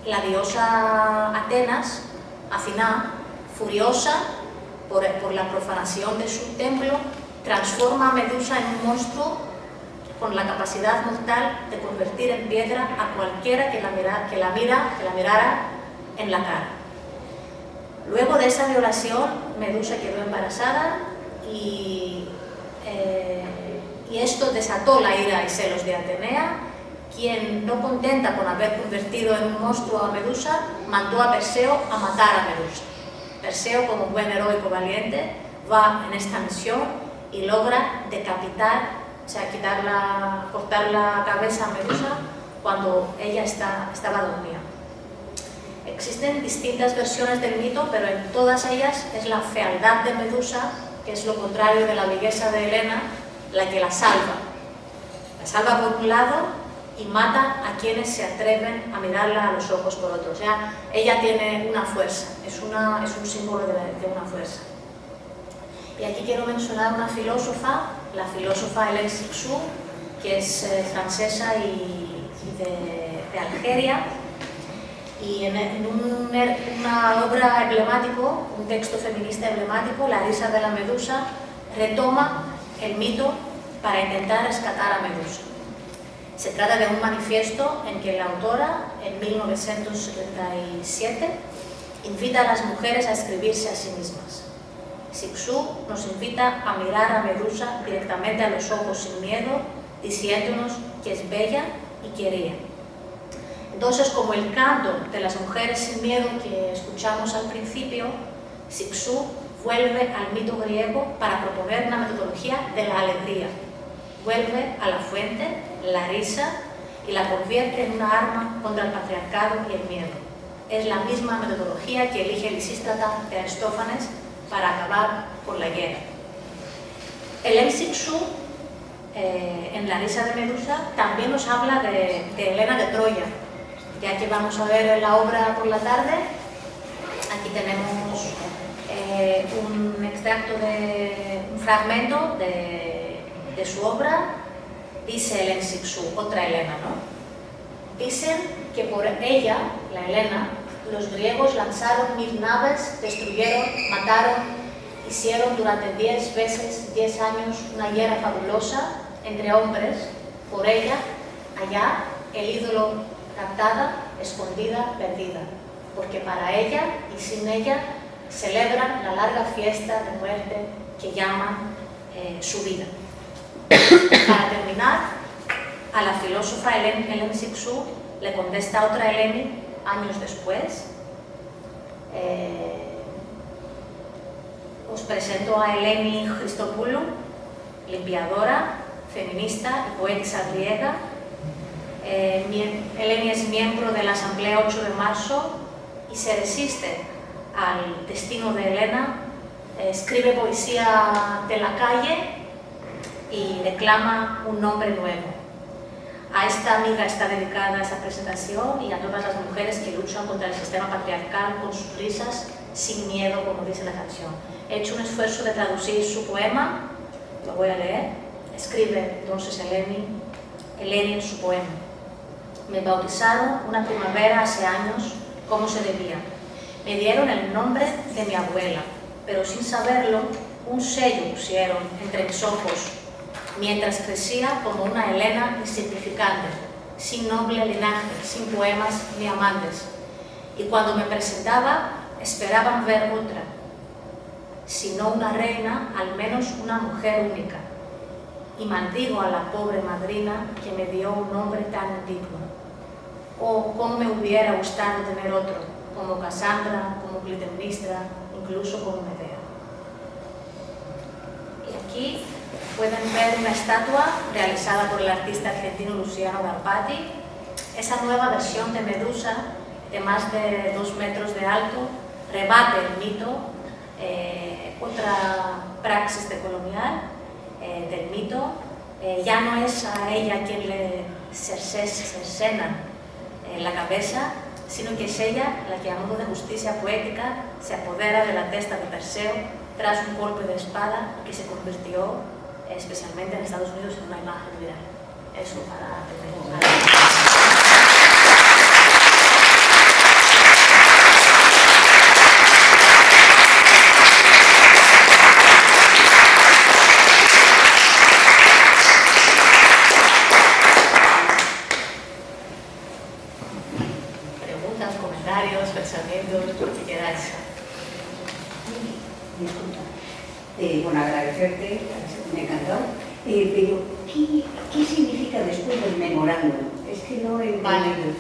la diosa Atenas, Athena, furiosa por la profanación de su templo, transforma a Medusa en un monstruo con la capacidad mortal de convertir en piedra a cualquiera que la mirara en la cara. Luego de esa violación, Medusa quedó embarazada y y esto desató la ira y celos de Atenea, quien, no contenta con haber convertido en un monstruo a Medusa, mandó a Perseo a matar a Medusa. Perseo, como buen heroico valiente, va en esta misión y logra decapitar, o sea, cortar la cabeza a Medusa cuando ella estaba dormida. Existen distintas versiones del mito, pero en todas ellas es la fealdad de Medusa, que es lo contrario de la belleza de Helena, la que la salva. La salva por un lado y mata a quienes se atreven a mirarla a los ojos por otro. O sea, ella tiene una fuerza, es un símbolo de una fuerza. Y aquí quiero mencionar una filósofa, la filósofa Hélène Cixous, que es francesa y de Algeria, y en una obra emblemático, un texto feminista emblemático, La risa de la Medusa, retoma el mito para intentar rescatar a Medusa. Se trata de un manifiesto en que la autora, en 1977, invita a las mujeres a escribirse a sí mismas. Cixous nos invita a mirar a Medusa directamente a los ojos sin miedo, diciéndonos que es bella y quería. Entonces, como el canto de las mujeres sin miedo que escuchamos al principio, Cixous vuelve al mito griego para proponer una metodología de la alegría. Vuelve a la fuente, la risa, y la convierte en una arma contra el patriarcado y el miedo. Es la misma metodología que elige Lisístrata de Aristófanes para acabar con la guerra. Hélène Cixous, en La risa de Medusa, también nos habla de Helena de Troya. Ya que vamos a ver la obra por la tarde, aquí tenemos un extracto un fragmento de su obra. Dice Hélène Cixous, otra Helena, ¿no? Dicen que por ella, la Helena, los griegos lanzaron 1000 naves, destruyeron, mataron, hicieron durante 10 años una guerra fabulosa entre hombres. Por ella, allá, el ídolo captada, escondida, perdida, porque para ella y sin ella celebran la larga fiesta de muerte que llaman su vida. Para terminar, a la filósofa Hélène Cixous le contesta otra Helene años después. Os presento a Eleni Christopoulou, limpiadora, feminista y poetisa griega. Eleni es miembro de la Asamblea 8 de marzo y se resiste al destino de Helena, escribe poesía de la calle y declama un nombre nuevo. A esta amiga está dedicada esa presentación y a todas las mujeres que luchan contra el sistema patriarcal con sus risas, sin miedo, como dice la canción. He hecho un esfuerzo de traducir su poema, lo voy a leer. Escribe entonces Eleni en su poema. Me bautizaron una primavera hace años, como se debía. Me dieron el nombre de mi abuela, pero sin saberlo, un sello pusieron entre mis ojos, mientras crecía como una Helena insignificante, sin noble linaje, sin poemas ni amantes. Y cuando me presentaba, esperaban ver otra, si no una reina, al menos una mujer única. Y maldigo a la pobre madrina que me dio un nombre tan indigno. Oh, cómo me hubiera gustado tener otro, como Casandra, como Clitemnestra, incluso como Medea. Y aquí pueden ver una estatua realizada por el artista argentino Luciano Garpati. Esa nueva versión de Medusa, de más de 2 metros de alto, rebate el mito, otra praxis decolonial del mito. Ya no es a ella quien le cercena la cabeza, sino que es ella la que a modo de justicia poética se apodera de la testa de Perseo tras un golpe de espada que se convirtió, especialmente en Estados Unidos, en una imagen viral. Eso para terminar. Preguntas, comentarios, pensamientos, lo que queráis. Disculpa. Bueno, agradecerte, me ha encantado. Pero ¿qué significa después del memorándum? Es que no he entendido.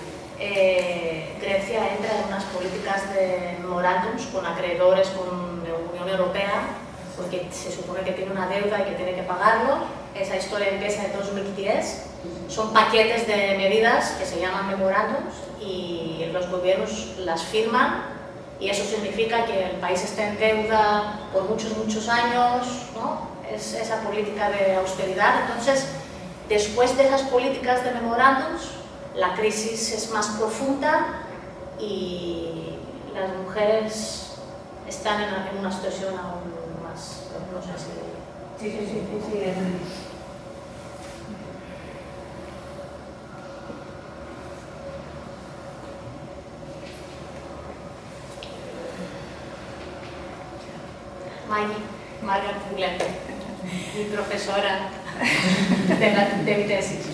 Grecia entra en unas políticas de memorándums con acreedores, con la Unión Europea, porque se supone que tiene una deuda y que tiene que pagarlo. Esa historia empieza en 2010. Son paquetes de medidas que se llaman memorándums y los gobiernos las firman, y eso significa que el país está en deuda por muchos años, ¿no? Es esa política de austeridad. Entonces, después de esas políticas de memorándums, la crisis es más profunda y las mujeres están en una situación aún más, no sé si... Sí. Margaret Fugler, mi profesora de mi tesis.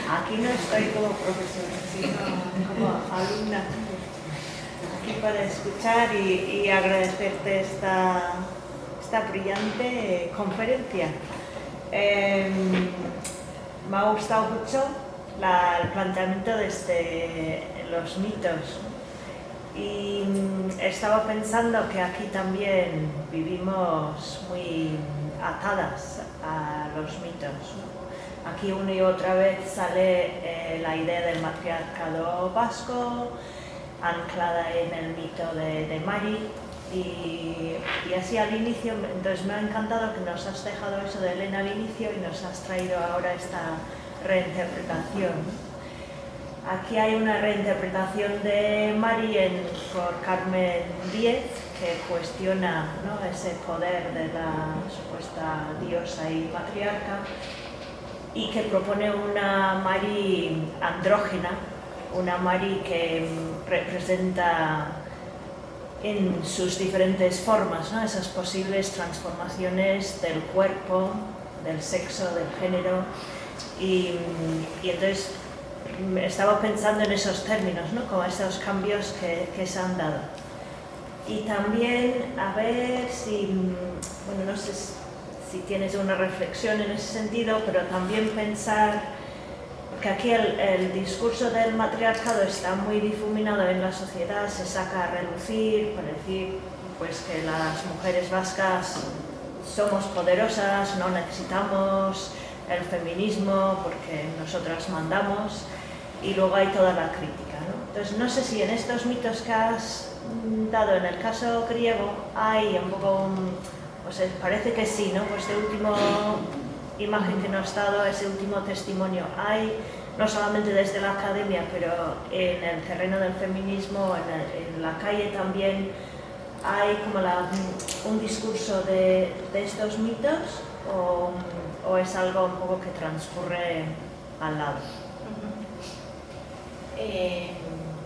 Aquí no estoy como profesora, sino como alumna. Aquí para escuchar y agradecerte esta brillante conferencia. Me ha gustado mucho el planteamiento desde los mitos. Y estaba pensando que aquí también vivimos muy atadas a los mitos, ¿no? Aquí una y otra vez sale la idea del matriarcado vasco, anclada en el mito de Mari, y así al inicio. Entonces me ha encantado que nos has dejado eso de Elena al inicio y nos has traído ahora esta reinterpretación. Aquí hay una reinterpretación de Mari por Carmen Diez, que cuestiona, ¿no?, ese poder de la supuesta diosa y matriarca, y que propone una Mari andrógena, una Mari que representa en sus diferentes formas, ¿no?, esas posibles transformaciones del cuerpo, del sexo, del género, y entonces estaba pensando en esos términos, ¿no?, como esos cambios que se han dado. Y también, a ver si, bueno, no sé si tienes una reflexión en ese sentido, pero también pensar que aquí el discurso del matriarcado está muy difuminado en la sociedad, se saca a relucir para decir pues que las mujeres vascas somos poderosas, no necesitamos el feminismo porque nosotras mandamos, y luego hay toda la crítica, ¿no? Entonces no sé si en estos mitos que has dado en el caso griego hay un poco, pues parece que sí, ¿no? Pues de última imagen que nos has dado, ese último testimonio, hay no solamente desde la academia, pero en el terreno del feminismo, en la calle también, hay como un discurso de estos mitos, o es algo un poco que transcurre al lado.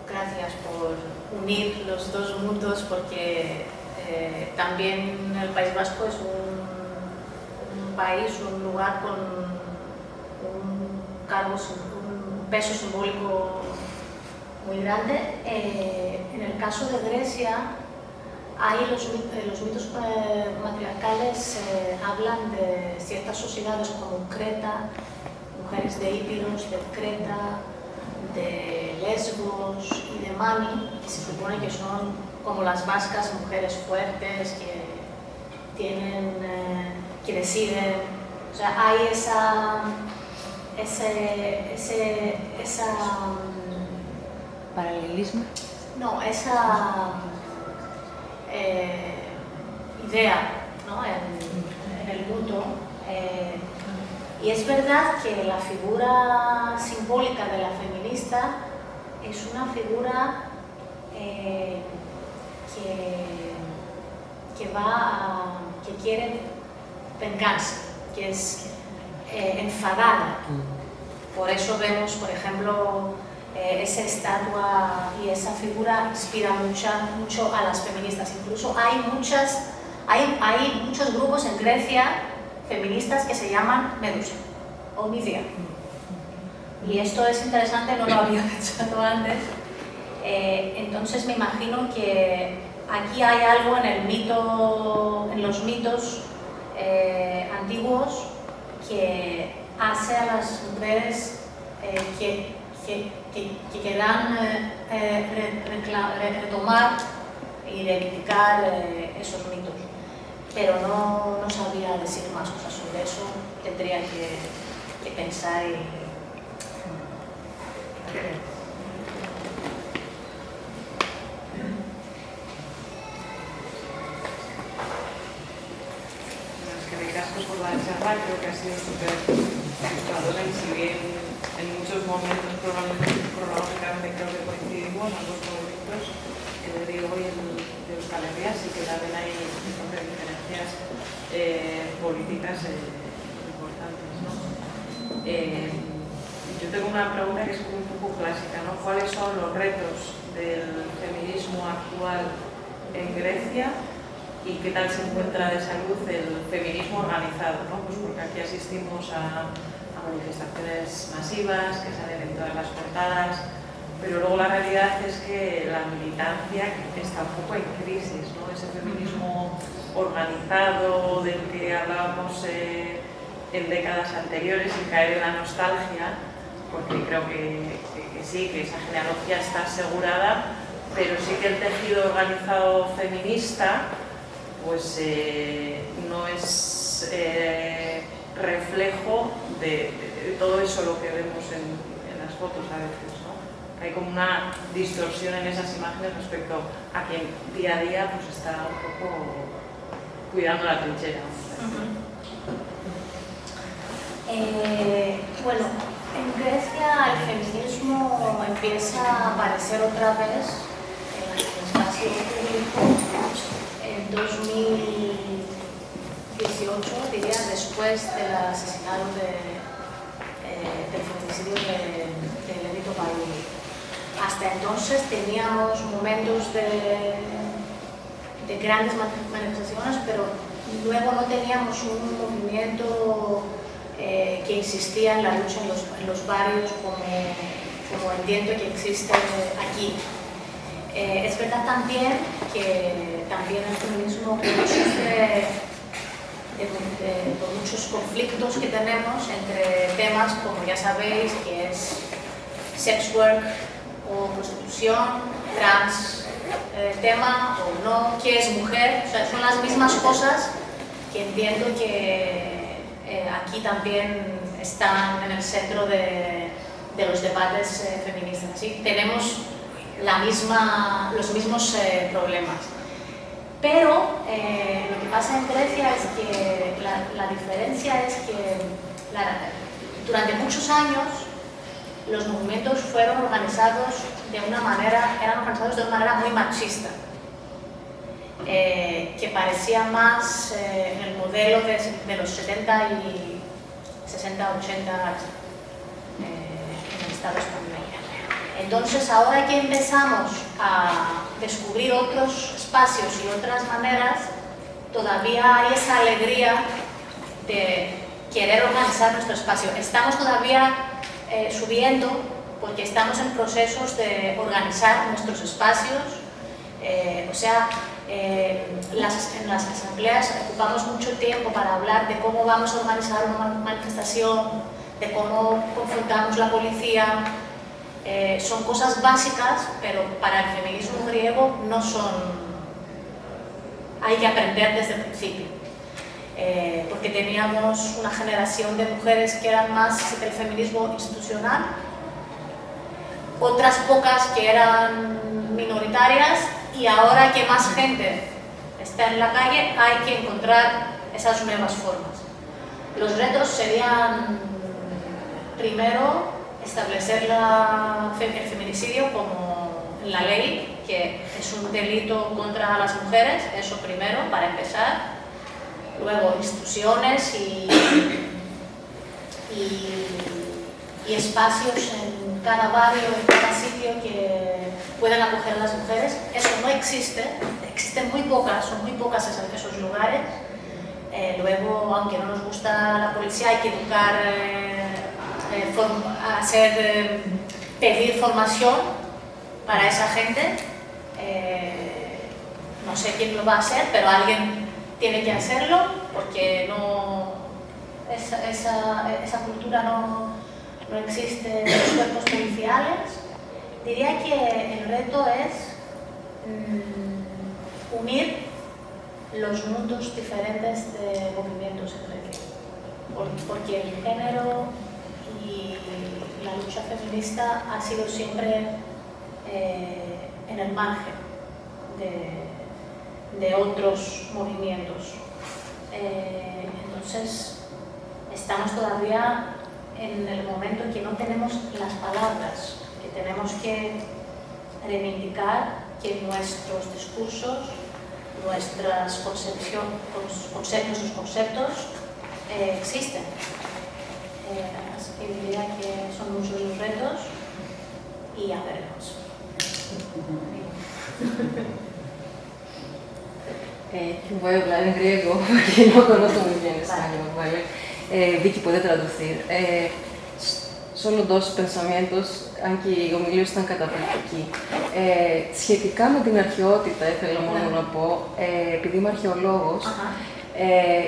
Gracias por unir los dos mundos, porque también el País Vasco es un país, un lugar con un peso simbólico muy grande. En el caso de Grecia, los mitos matriarcales hablan de ciertas sociedades como Creta, mujeres de Ípiros, de Creta, de Lesbos y de Mani, que se supone que son como las vascas, mujeres fuertes que deciden. O sea, hay esa paralelismo. No, esa idea, ¿no?, en el mundo. Y es verdad que la figura simbólica de la feminista es una figura que quiere venganza, que es enfadada. Por eso vemos, por ejemplo, esa estatua y esa figura inspira mucho a las feministas. Incluso hay muchos grupos en Grecia feministas que se llaman Medusa o Midia. Y esto es interesante, no lo había pensado antes. Entonces me imagino que aquí hay algo en los mitos antiguos que hace a las mujeres que quieran retomar y reivindicar esos mitos. Pero no sabría decir más cosas sobre eso, tendría que pensar y... Gracias por la charla, creo que ha sido súper ilustradora y si bien en muchos momentos cronológicamente creo que coincidimos ambos movimientos, el griego y el de Euskal Herria, sí que también hay diferencias políticas importantes, ¿no? Yo tengo una pregunta que es un poco clásica, ¿no? ¿Cuáles son los retos del feminismo actual en Grecia? ¿Y qué tal se encuentra de salud el feminismo organizado? ¿No? Pues porque aquí asistimos a manifestaciones masivas que salen en todas las portadas, pero luego la realidad es que la militancia está un poco en crisis, ¿no? Ese feminismo organizado del que hablábamos en décadas anteriores, sin caer en la nostalgia, porque creo que sí, que esa genealogía está asegurada, pero sí que el tejido organizado feminista pues no es reflejo de todo eso lo que vemos en las fotos a veces, ¿no? Hay como una distorsión en esas imágenes respecto a quien día a día pues está un poco cuidando la trinchera. Bueno, en Grecia el feminismo empieza a aparecer otra vez en el espacio público en 2018, diría, después del asesinato del feminicidio de Levito Paiuli. Hasta entonces teníamos momentos de grandes manifestaciones, pero luego no teníamos un movimiento que insistía en la lucha en los barrios como entiendo que existe aquí. Es verdad también que el feminismo sufre de muchos conflictos que tenemos entre temas, como ya sabéis, que es sex work o prostitución, trans tema o no, qué es mujer, o sea, son las mismas cosas que entiendo que aquí también están en el centro de los debates feministas. ¿Sí? Tenemos los mismos problemas. Pero lo que pasa en Grecia es que la diferencia es que durante muchos años los movimientos eran organizados de una manera muy machista, que parecía más en el modelo de los 70 y 60, 80 en el Estado español. Entonces, ahora que empezamos a descubrir otros espacios y otras maneras, todavía hay esa alegría de querer organizar nuestro espacio. Estamos todavía subiendo porque estamos en procesos de organizar nuestros espacios. En las asambleas ocupamos mucho tiempo para hablar de cómo vamos a organizar una manifestación, de cómo confrontamos la policía. Son cosas básicas, pero para el feminismo griego no son... Hay que aprender desde el principio, porque teníamos una generación de mujeres que eran más del feminismo institucional, otras pocas que eran minoritarias, y ahora que más gente está en la calle hay que encontrar esas nuevas formas. Los retos serían, primero, establecer el feminicidio como en la ley, que es un delito contra las mujeres, eso primero, para empezar. Luego, instituciones y espacios en cada barrio, en cada sitio que puedan acoger a las mujeres. Eso no existe, existen muy pocas, son muy pocas esos lugares. Luego, aunque no nos gusta la policía, hay que educar, pedir formación para esa gente. No sé quién lo va a hacer, pero alguien tiene que hacerlo, porque esa cultura no existe en los cuerpos policiales. Diría que el reto es unir los mundos diferentes de movimientos entre sí, porque el género y la lucha feminista ha sido siempre en el margen de otros movimientos. Entonces, estamos todavía en el momento en que no tenemos las palabras, que tenemos que reivindicar que nuestros discursos, nuestros conceptos existen. Así que diría que son muchos los retos y ya veremos. Voy a hablar en griego porque no conozco muy bien español, ¿vale? Vicky puede traducir. Solo dos pensamientos, αν και η ομιλία ήταν καταπληκτική. Σχετικά με την αρχαιότητα, ήθελα μόνο να πω, επειδή είμαι αρχαιολόγος,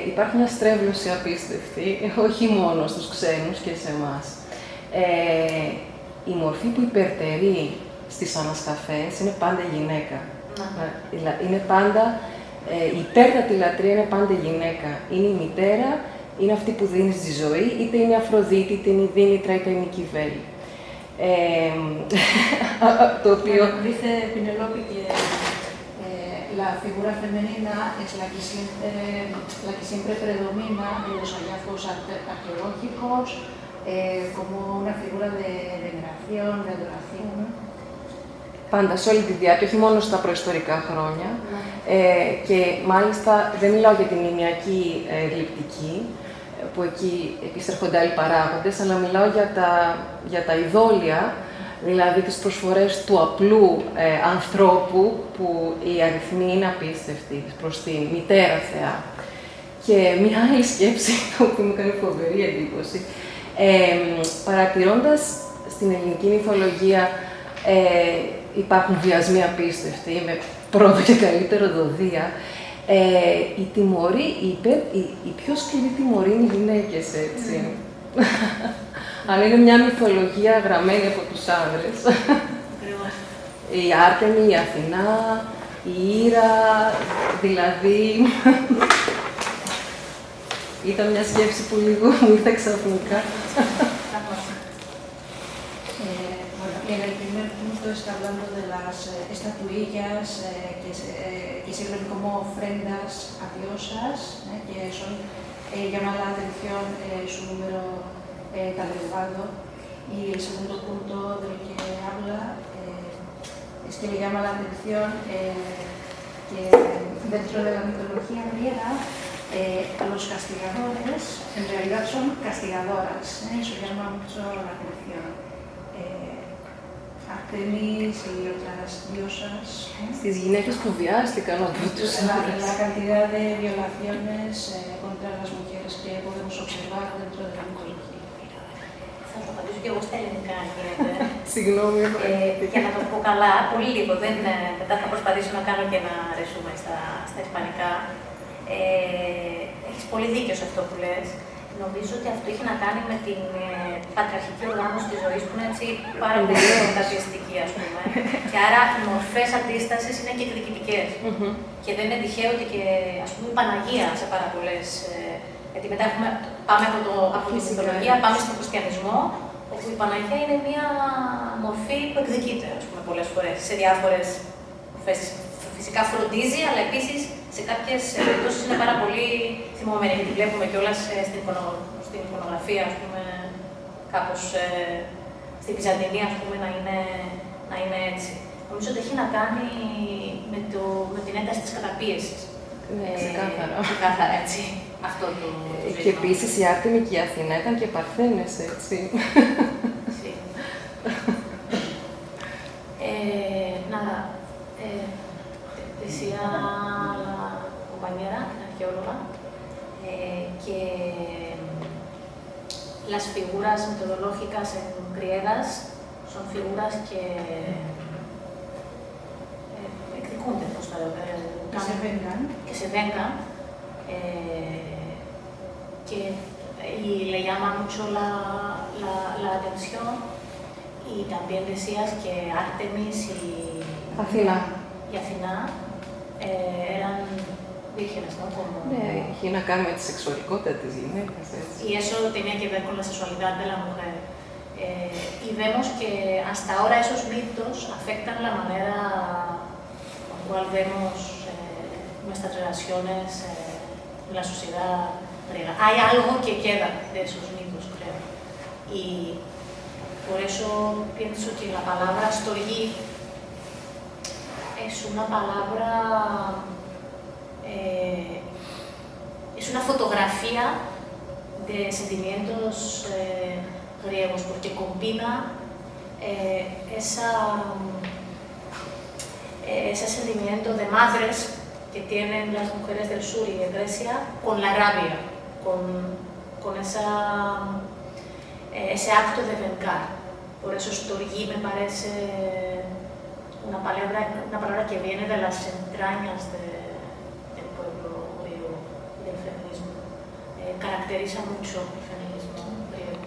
υπάρχει μια στρέβλωση απίστευτη, όχι μόνο στους ξένους και σε εμάς. Η μορφή που υπερτερεί στις ανασκαφές είναι πάντα η γυναίκα. Είναι πάντα, η υπέρτατη λατρεία είναι πάντα η γυναίκα. Είναι η μητέρα, είναι αυτή που δίνει στη ζωή, είτε είναι η Αφροδίτη, είτε είναι η Δήμητρα, είτε είναι η Κιβέλη. Το οποίο... Dice Penelope que la figura femenina es la que siempre predomina en los hallazgos arqueológicos como una figura de veneración, de adoración. Πάντα, σε όλη τη διάρκεια, όχι μόνο στα προϊστορικά χρόνια. Και μάλιστα δεν μιλάω για την μνημιακή γλυπτική, που εκεί επιστρέφονται άλλοι παράγοντες, αλλά μιλάω για τα ειδόλια, δηλαδή τις προσφορές του απλού ανθρώπου, που οι αριθμοί είναι απίστευτοι προς τη μητέρα Θεά. Και μια άλλη σκέψη, που μου κάνει φοβερή εντύπωση, παρατηρώντας στην ελληνική μυθολογία, υπάρχουν βιασμοί απίστευτοι, με πρώτο και καλύτερο Δοδία. Η τιμωρή, η πιο σκληρή τιμωρή είναι οι γυναίκες, έτσι. Αλλά είναι μια μυθολογία γραμμένη από τους άνδρες. Η Άρτεμη, η Αθηνά, η Ήρα, δηλαδή... Ήταν μια σκέψη που λίγο μου ήρθε ξαφνικά. Y en el primer punto está hablando de las estatuillas que sirven como ofrendas a diosas, que son, llama la atención su número tan elevado. Y el segundo punto del que habla es que le llama la atención que dentro de la mitología griega los castigadores en realidad son castigadoras, eso llama mucho la atención. Artemis y otras diosas. Στις γυναίκες που βιάστηκαν από τους άνδρες. La cantidad de violaciones contra las mujeres que podemos observar dentro de la mitología. Θα το απαντήσω και εγώ στα ελληνικά, αν γίνεται. Συγγνώμη. Για να το πω καλά, πολύ λίγο. Μετά θα προσπαθήσω να κάνω και ένα ρεσούμε στα ισπανικά. Έχεις πολύ δίκιο σε αυτό που λες. Νομίζω ότι αυτό έχει να κάνει με την πατριαρχική οργάνωση της ζωής που είναι έτσι πάρα πολύ καταπιεστική, ας πούμε. Και άρα οι μορφές αντίστασης είναι και εκδικητικές. Και δεν είναι τυχαίο ότι και ας πούμε η Παναγία σε πάρα πολλές. Γιατί μετά πάμε από τη μυθολογία, πάμε στον χριστιανισμό, όπου η Παναγία είναι μια μορφή που εκδικείται, ας πούμε, πολλές φορές, σε διάφορες μορφές. Φυσικά φροντίζει, αλλά επίσης σε κάποιες περιπτώσεις είναι πάρα πολύ θυμωμένη, γιατί βλέπουμε κιόλας στην εικονογραφία, ας πούμε, κάπως στην Βυζαντινή, ας πούμε, να είναι έτσι. Νομίζω ότι έχει να κάνει με την ένταση της καταπίεσης. Ξεκάθαρα. Ξεκάθαρα, έτσι. Αυτό το Και επίσης η Άρτεμη και η Αθηνά ήταν και παρθένες, έτσι. Nada, decía la compañera, la arqueóloga, que las figuras metodológicas griegas son figuras que executen, Que se vengan. que y le llama mucho la atención. Y también decías que Artemis y Αθηνά eran vírgenes, ¿no? Como... Έχει να κάνει με τη σεξουαλικότητα της γυναίκας, έτσι. Y eso tenía que ver con la sexualidad de la mujer. Y vemos que hasta ahora esos mitos afectan la manera con la cual vemos nuestras relaciones en la sociedad griega. Hay algo que queda de esos mitos, creo. Y por eso pienso que la palabra storgí es una palabra, es una fotografía de sentimientos griegos, porque combina ese sentimiento de madres que tienen las mujeres del sur y de Grecia con la rabia, con ese acto de vengar. Por eso storgí me parece una palabra que viene de las entrañas del pueblo griego y del feminismo. Caracteriza mucho el feminismo griego.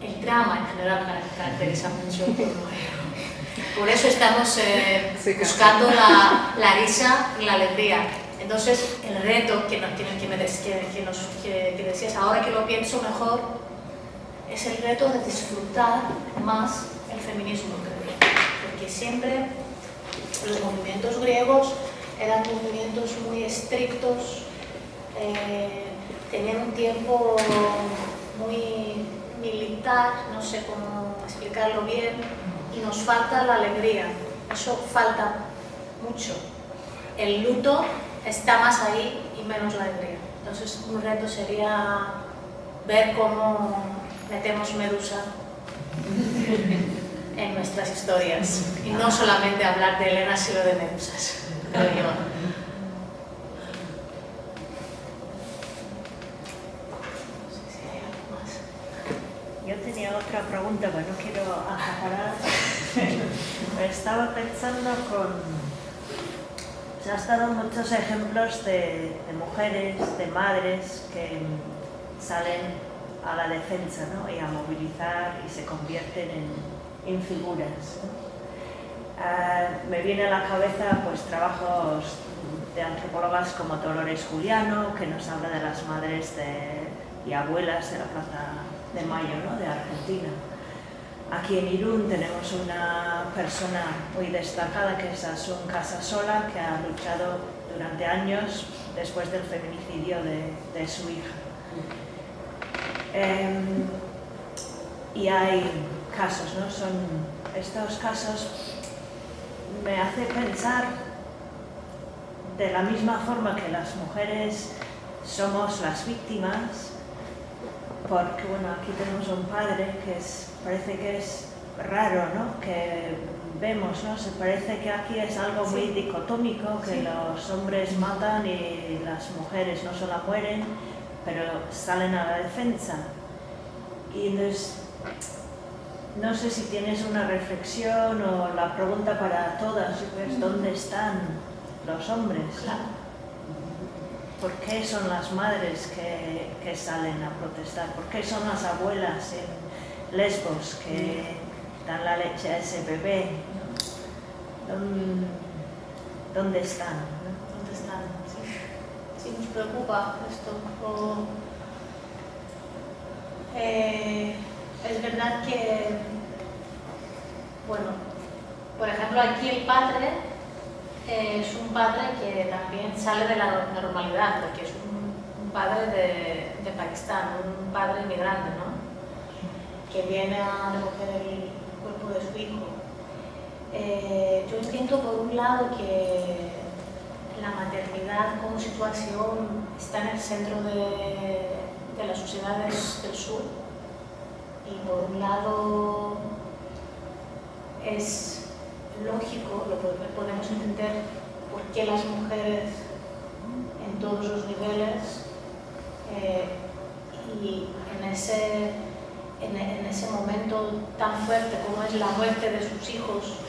El drama en general caracteriza mucho el pueblo griego. Por eso estamos buscando la risa y la alegría. Entonces, el reto que decías, ahora que lo pienso mejor, es el reto de disfrutar más el feminismo griego. Porque siempre los movimientos griegos eran movimientos muy estrictos, tenían un tiempo muy militar, no sé cómo explicarlo bien, y nos falta la alegría, eso falta mucho. El luto está más ahí y menos la alegría. Entonces, un reto sería ver cómo metemos Medusa en nuestras historias y no solamente hablar de Helena, sino de Medusas, creo yo. Yo tenía otra pregunta, pero no quiero acaparar. Estaba pensando se has dado muchos ejemplos de mujeres, de madres que salen a la defensa, ¿no? Y a movilizar y se convierten en figuras, ¿no? Me viene a la cabeza pues trabajos de antropólogas como Dolores Juliano, que nos habla de las madres y abuelas de la Plaza de Mayo, ¿no? De Argentina. Aquí en Irún tenemos una persona muy destacada que es Asun Casasola, que ha luchado durante años después del feminicidio de su hija. Y hay casos, ¿no? Estos casos me hacen pensar de la misma forma que las mujeres somos las víctimas, porque bueno, aquí tenemos un padre que parece que es raro, ¿no? Que vemos, ¿no? Se parece que aquí es algo muy dicotómico, que los hombres matan y las mujeres no solo mueren, pero salen a la defensa. Y entonces, no sé si tienes una reflexión o la pregunta para todas, pues, ¿dónde están los hombres? ¿Por qué son las madres que salen a protestar? ¿Por qué son las abuelas en Lesbos que dan la leche a ese bebé? ¿Dónde están? ¿Dónde están? Sí, nos preocupa esto. Es verdad que, bueno, por ejemplo, aquí el padre es un padre que también sale de la normalidad, porque es un padre de Pakistán, un padre inmigrante, ¿no? Que viene a recoger el cuerpo de su hijo. Yo entiendo por un lado que la maternidad como situación está en el centro de las sociedades del sur, y por un lado es lógico, lo podemos entender por qué las mujeres en todos los niveles y en ese momento tan fuerte como es la muerte de sus hijos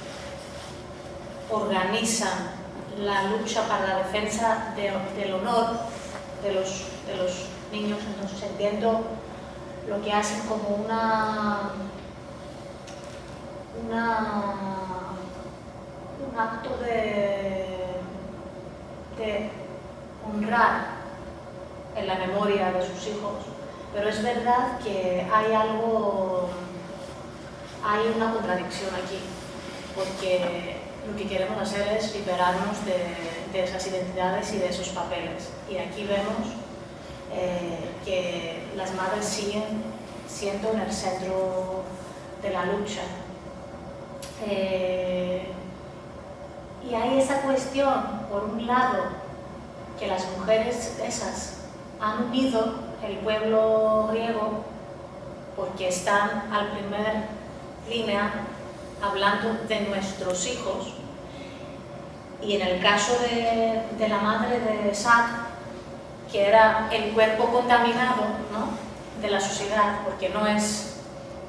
organizan la lucha para la defensa del honor de niños, entonces entiendo lo que hacen como un acto de honrar en la memoria de sus hijos, pero es verdad que hay una contradicción aquí, porque lo que queremos hacer es liberarnos de esas identidades y de esos papeles. Y aquí vemos que las madres siguen siendo en el centro de la lucha. Y hay esa cuestión, por un lado, que las mujeres esas han unido el pueblo griego porque están al primer línea hablando de nuestros hijos, y en el caso de la madre de Isaac, que era el cuerpo contaminado, ¿no?, de la sociedad, porque no es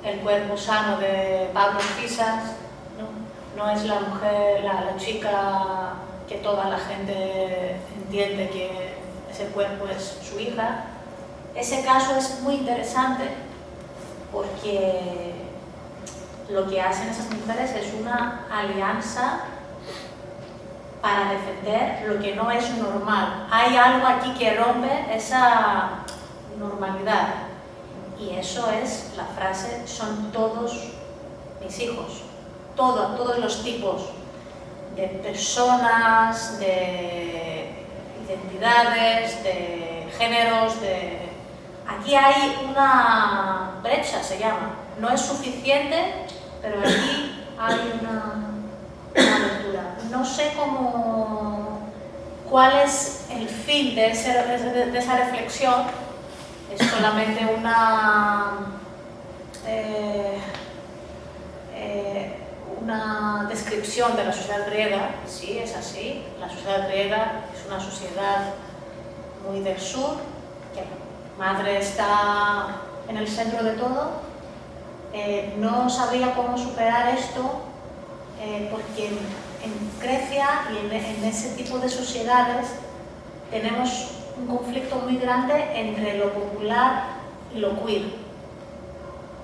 el cuerpo sano de Pablo Fisas, no es la mujer, la chica que toda la gente entiende que ese cuerpo es su hija. Ese caso es muy interesante porque lo que hacen esas mujeres es una alianza para defender lo que no es normal. Hay algo aquí que rompe esa normalidad, y eso es la frase: son todos mis hijos. Todos los tipos de personas, de identidades, de géneros, Aquí hay una brecha, se llama. No es suficiente, pero aquí hay una abertura. No sé cuál es el fin de esa reflexión. Es solamente una descripción de la sociedad griega. Sí, es así. La sociedad griega es una sociedad muy del sur, que la madre está en el centro de todo. No sabía cómo superar esto, porque en Grecia y en ese tipo de sociedades tenemos un conflicto muy grande entre lo popular y lo queer.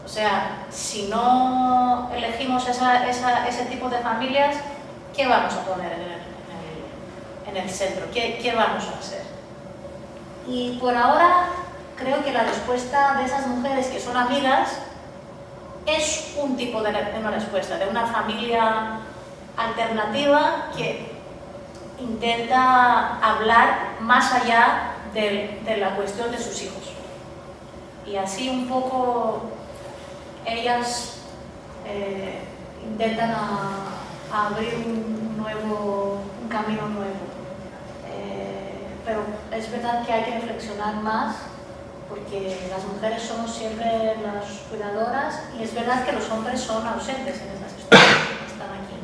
O sea, si no elegimos ese tipo de familias, ¿qué vamos a poner en el centro? ¿Qué vamos a hacer? Y por ahora creo que la respuesta de esas mujeres que son amigas es un tipo de una respuesta, de una familia alternativa que intenta hablar más allá de la cuestión de sus hijos. Y así un poco ellas intentan abrir un camino nuevo. Pero es verdad que hay que reflexionar más, porque las mujeres somos siempre las cuidadoras, y es verdad que los hombres son ausentes en esas historias, están aquí.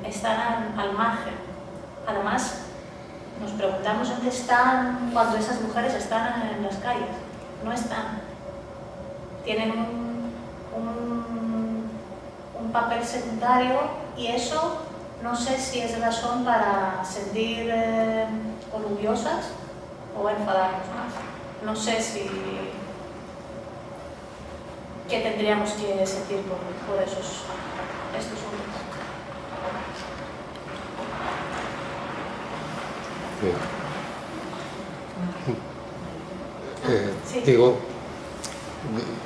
Están al margen. Además, nos preguntamos dónde están cuando esas mujeres están en las calles. No están. Tienen un papel secundario, y eso no sé si es razón para sentir orgullosas o enfadarnos más. No sé qué tendríamos que sentir por estos hombres. Sí. Digo,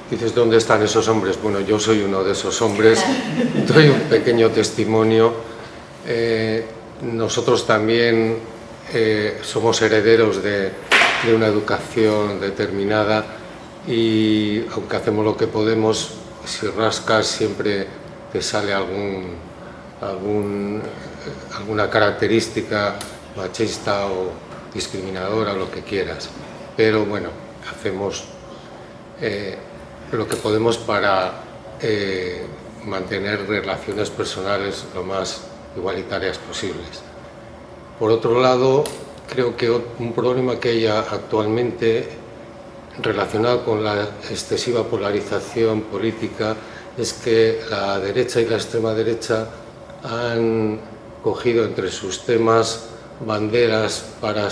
dices, ¿dónde están esos hombres? Bueno, yo soy uno de esos hombres, doy un pequeño testimonio. Nosotros también somos herederos de una educación determinada, y aunque hacemos lo que podemos, si rascas siempre te sale alguna característica machista o discriminadora, o lo que quieras. Pero bueno, hacemos lo que podemos para mantener relaciones personales lo más igualitarias posibles. Por otro lado, creo que un problema que hay actualmente relacionado con la excesiva polarización política es que la derecha y la extrema derecha han cogido entre sus temas banderas para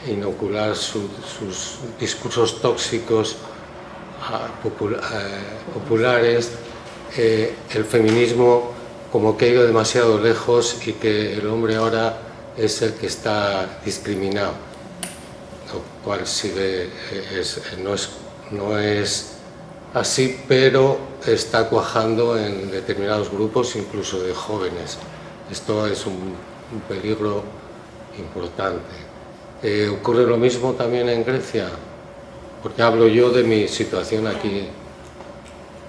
inocular sus discursos tóxicos populares, el feminismo como que ha ido demasiado lejos y que el hombre ahora es el que está discriminado, lo cual no es así, pero está cuajando en determinados grupos, incluso de jóvenes. Esto es un peligro importante. ¿Ocurre lo mismo también en Grecia? Porque hablo yo de mi situación aquí.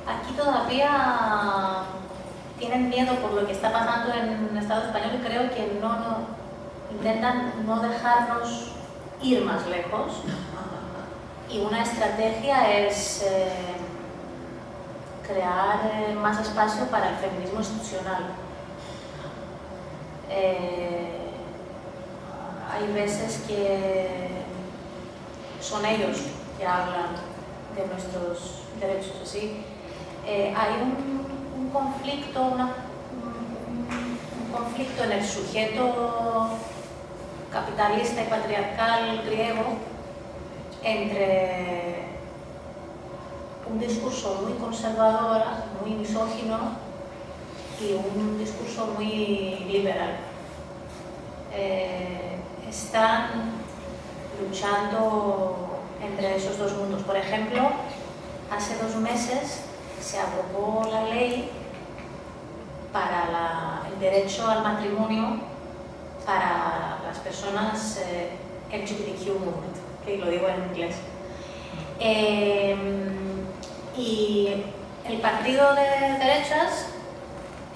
Aquí todavía tienen miedo por lo que está pasando en el Estado español y creo que intentan no dejarnos ir más lejos. Y una estrategia es crear más espacio para el feminismo institucional. Hay veces que son ellos que hablan de nuestros derechos, ¿sí? Hay un conflicto, un conflicto en el sujeto capitalista y patriarcal griego entre un discurso muy conservador, muy misógino y un discurso muy liberal. Están luchando entre esos dos mundos. Por ejemplo, hace 2 meses se aprobó la ley para el derecho al matrimonio para las personas LGBTQ movement, que lo digo en inglés. Y el partido de derechas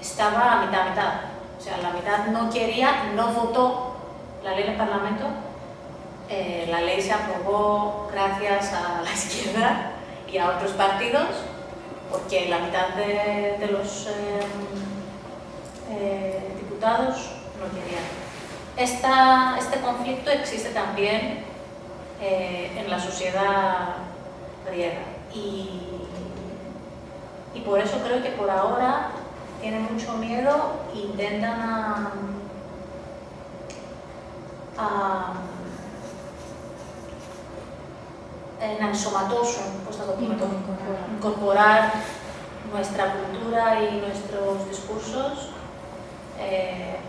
estaba a mitad. O sea, la mitad no quería, no votó la ley en el Parlamento. La ley se aprobó gracias a la izquierda y a otros partidos, porque la mitad de los diputados no querían. Este conflicto existe también en la sociedad griega y por eso creo que por ahora tienen mucho miedo e intentan en ensomatosum, incorporar nuestra cultura y nuestros discursos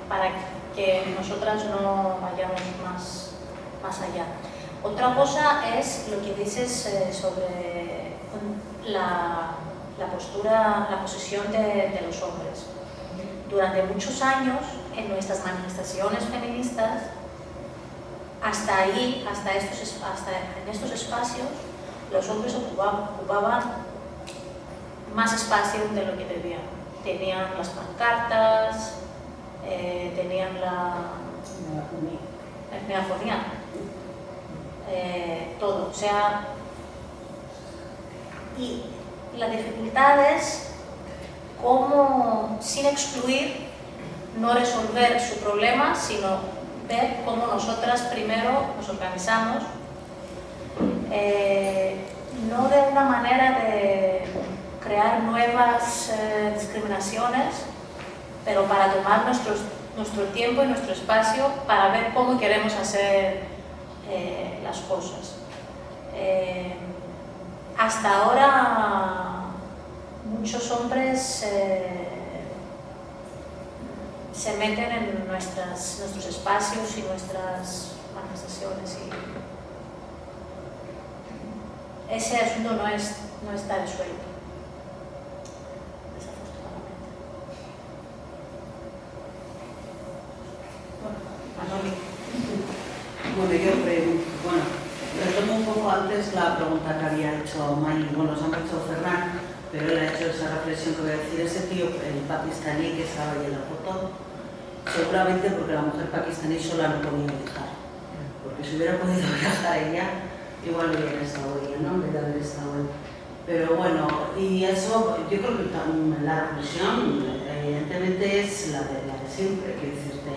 para que nosotras no vayamos más allá. Otra cosa es lo que dices sobre la posición de los hombres. Durante muchos años, en nuestras manifestaciones feministas, hasta en estos espacios, los hombres ocupaban más espacio de lo que debían. Tenían las pancartas, tenían la megafonía, todo. O sea, y la dificultad es cómo, sin excluir, no resolver su problema, sino ver cómo nosotras primero nos organizamos, no de una manera de crear nuevas discriminaciones, pero para tomar nuestro tiempo y nuestro espacio para ver cómo queremos hacer las cosas. Hasta ahora muchos hombres se meten en nuestros espacios y nuestras manifestaciones y ese asunto no está resuelto, desafortunadamente. Retomo un poco antes la pregunta que había hecho May, nos han hecho Ferran, pero él ha hecho esa reflexión que voy a decir. Ese tío, el pakistaní que estaba ahí en la foto, seguramente porque la mujer pakistaní sola no podía viajar, porque si hubiera podido viajar ella, igual hubiera estado ella, ¿no? Hubiera haber estado él. Pero bueno, y eso, yo creo que la reflexión evidentemente es la de siempre, que decirte,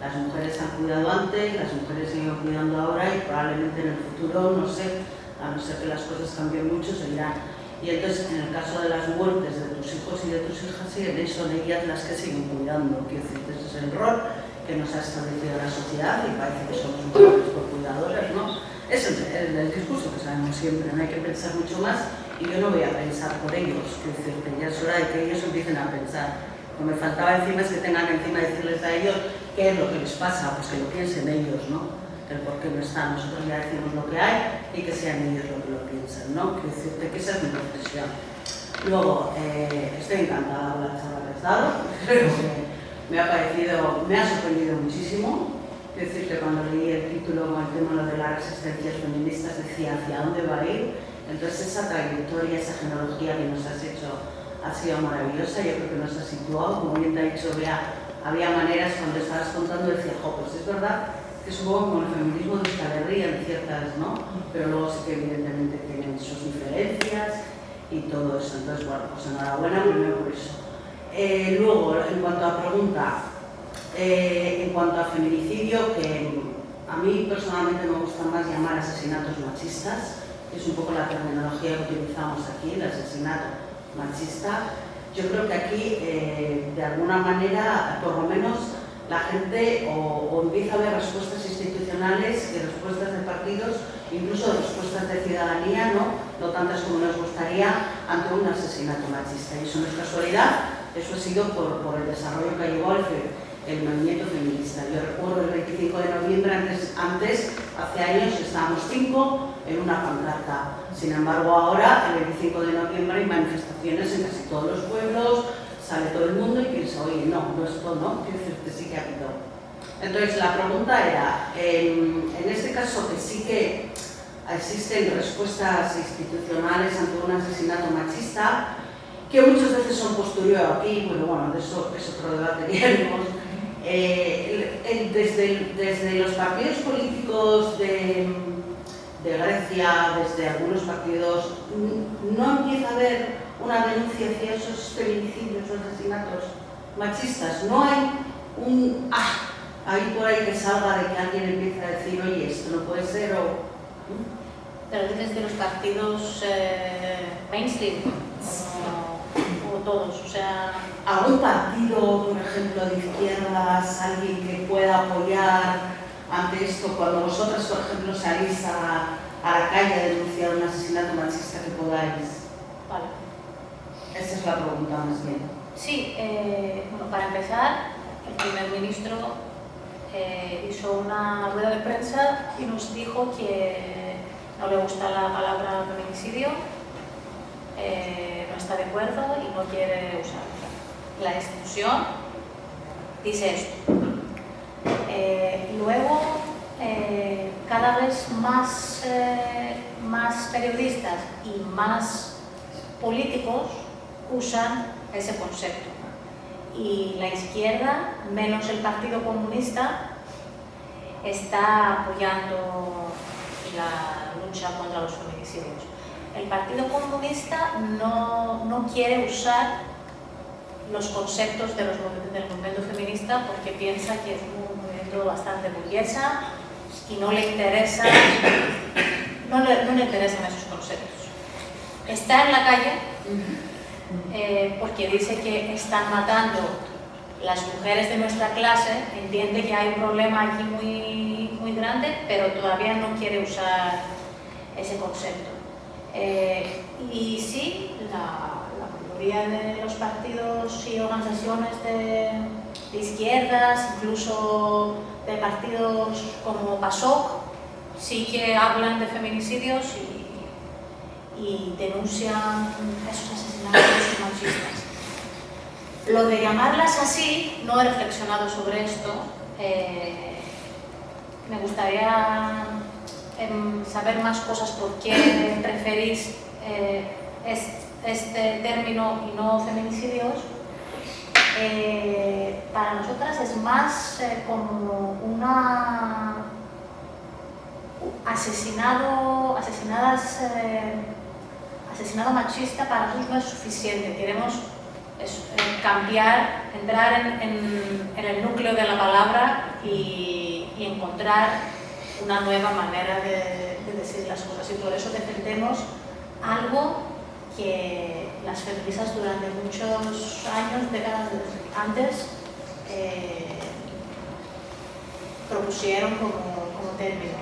las mujeres han cuidado antes, las mujeres siguen cuidando ahora y probablemente en el futuro, no sé, a no ser que las cosas cambien mucho, seguirán. Y entonces, en el caso de las muertes de tus hijos y de tus hijas, son ellas las que siguen cuidando, quiero decir, ese es el rol que nos ha establecido la sociedad y parece que somos padres por cuidadores, ¿no? Es el discurso que sabemos siempre, no hay que pensar mucho más y yo no voy a pensar por ellos, quiero decirte, ya es hora de que ellos empiecen a pensar. Lo que me faltaba encima es que tengan que encima decirles a ellos qué es lo que les pasa, pues que lo piensen ellos, ¿no? El por qué no están, nosotros ya decimos lo que hay y que sean ellos lo que lo piensan, ¿no? Quiero decirte que esa es mi reflexión. Luego, estoy encantada con la charla que has dado, creo que me ha sorprendido muchísimo. Quiero decirte, cuando leí el título con el tema de las resistencias feministas, decía hacia dónde va a ir. Entonces, esa trayectoria, esa genealogía que nos has hecho ha sido maravillosa. Yo creo que nos ha situado, como bien te ha dicho Bea, había maneras cuando estabas contando, decía, pues es verdad que supongo como el feminismo de Euskal Herria en ciertas, ¿no? Pero luego sí que evidentemente tienen sus diferencias y todo eso. Entonces, bueno, pues enhorabuena primero por eso. Luego, en cuanto a pregunta, en cuanto a feminicidio, que a mí personalmente me gusta más llamar asesinatos machistas, que es un poco la terminología que utilizamos aquí, el asesinato machista. Yo creo que aquí, de alguna manera, por lo menos, la gente o empieza a ver respuestas institucionales y respuestas de partidos, incluso respuestas de ciudadanía, no tantas como nos gustaría, ante un asesinato machista. Y eso no es casualidad, eso ha sido por el desarrollo que ha llevado el movimiento feminista. Yo recuerdo el 25 de noviembre, antes, hace años, estábamos 5 en una pancarta. Sin embargo, ahora, el 25 de noviembre, hay manifestaciones en casi todos los pueblos, sale todo el mundo y piensa, oye, no, esto no, quiero decirte, sí que ha habido. Entonces, la pregunta era, en este caso que sí que existen respuestas institucionales ante un asesinato machista, que muchas veces son postureo aquí, bueno, de eso es otro debate que haremos. Desde los partidos políticos de Grecia, desde algunos partidos, no empieza a haber una denuncia hacia esos feminicidios o asesinatos machistas. No hay un ahí por ahí que salga de que alguien empiece a decir, oye, esto no puede ser o... Pero desde los partidos mainstream o todos, o sea... ¿Algún partido, por ejemplo, de izquierdas, alguien que pueda apoyar ante esto cuando vosotras, por ejemplo, salís a la calle a denunciar un asesinato machista que podáis? Vale. Esa es la pregunta más bien. Sí, bueno, para empezar, el primer ministro hizo una rueda de prensa y nos dijo que no le gusta la palabra feminicidio, no está de acuerdo y no quiere usarla. La institución dice esto. Luego, cada vez más periodistas y más políticos usan ese concepto. Y la izquierda, menos el Partido Comunista, está apoyando la lucha contra los feminicidios. El Partido Comunista no quiere usar los conceptos del movimiento feminista porque piensa que es un movimiento bastante burguesa y no le interesan esos conceptos. Está en la calle porque dice que están matando las mujeres de nuestra clase, entiende que hay un problema aquí muy grande, pero todavía no quiere usar ese concepto. Y sí, la mayoría de los partidos y organizaciones de izquierdas, incluso de partidos como PASOK, sí que hablan de feminicidios y denuncian esos asesinatos machistas. Lo de llamarlas así, no he reflexionado sobre esto. Me gustaría saber más cosas por qué preferís este término y no feminicidios. Para nosotras es más como una asesinato machista. Para nosotros no es suficiente, queremos cambiar, entrar en el núcleo de la palabra y encontrar una nueva manera de decir las cosas, y por eso defendemos algo que las feministas durante muchos años, décadas antes, propusieron como término.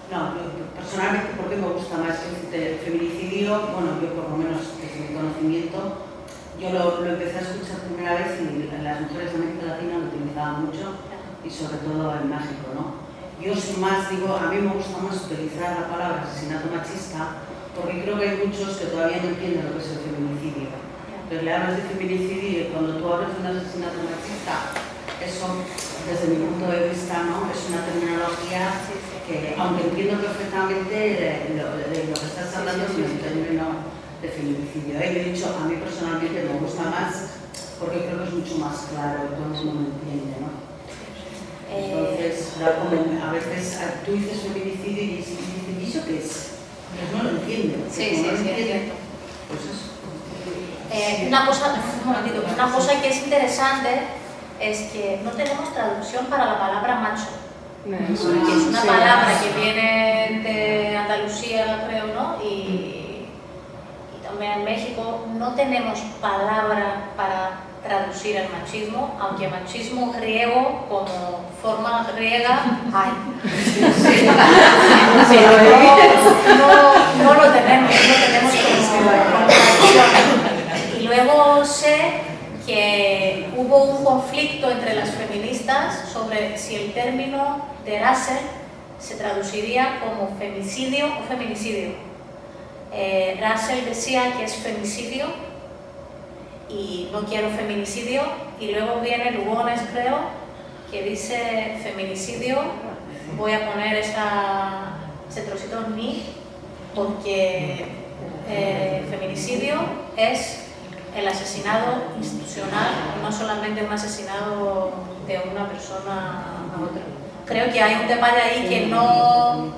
No, personalmente, porque me gusta más el feminicidio, bueno, yo por lo menos desde mi conocimiento, yo lo empecé a escuchar primera vez y las mujeres de América Latina lo utilizaban mucho y sobre todo en México, ¿no? Yo sin más digo, a mí me gusta más utilizar la palabra asesinato machista porque creo que hay muchos que todavía no entienden lo que es el feminicidio. Pero le hablas de feminicidio y cuando tú hablas de un asesinato machista, eso, desde mi punto de vista, ¿no? Es una terminología que, aunque entiendo perfectamente lo que estás hablando, es un término de feminicidio. He dicho, a mí personalmente me gusta más porque creo que es mucho más claro, todo el mundo me entiende, ¿no? Entonces, claro, a veces tú dices feminicidio y dices, ¿y eso qué es? Pues no lo entienden. Sí, no lo entienden, entiendo. pues eso. Una cosa que es interesante es que no tenemos traducción para la palabra macho. Que es una palabra que viene de Andalucía, creo, ¿no? Y también en México no tenemos palabra para traducir el machismo, aunque machismo griego como forma griega hay. No lo tenemos como traducción. Y luego sé que hubo un conflicto entre las feministas sobre si el término de Russell se traduciría como femicidio o feminicidio. Russell decía que es femicidio y no quiero feminicidio, y luego viene Lugones, creo, que dice feminicidio, voy a poner ese trocito ni, porque feminicidio es el asesinado institucional, no solamente un asesinado de una persona a otra. Creo que hay un debate ahí que no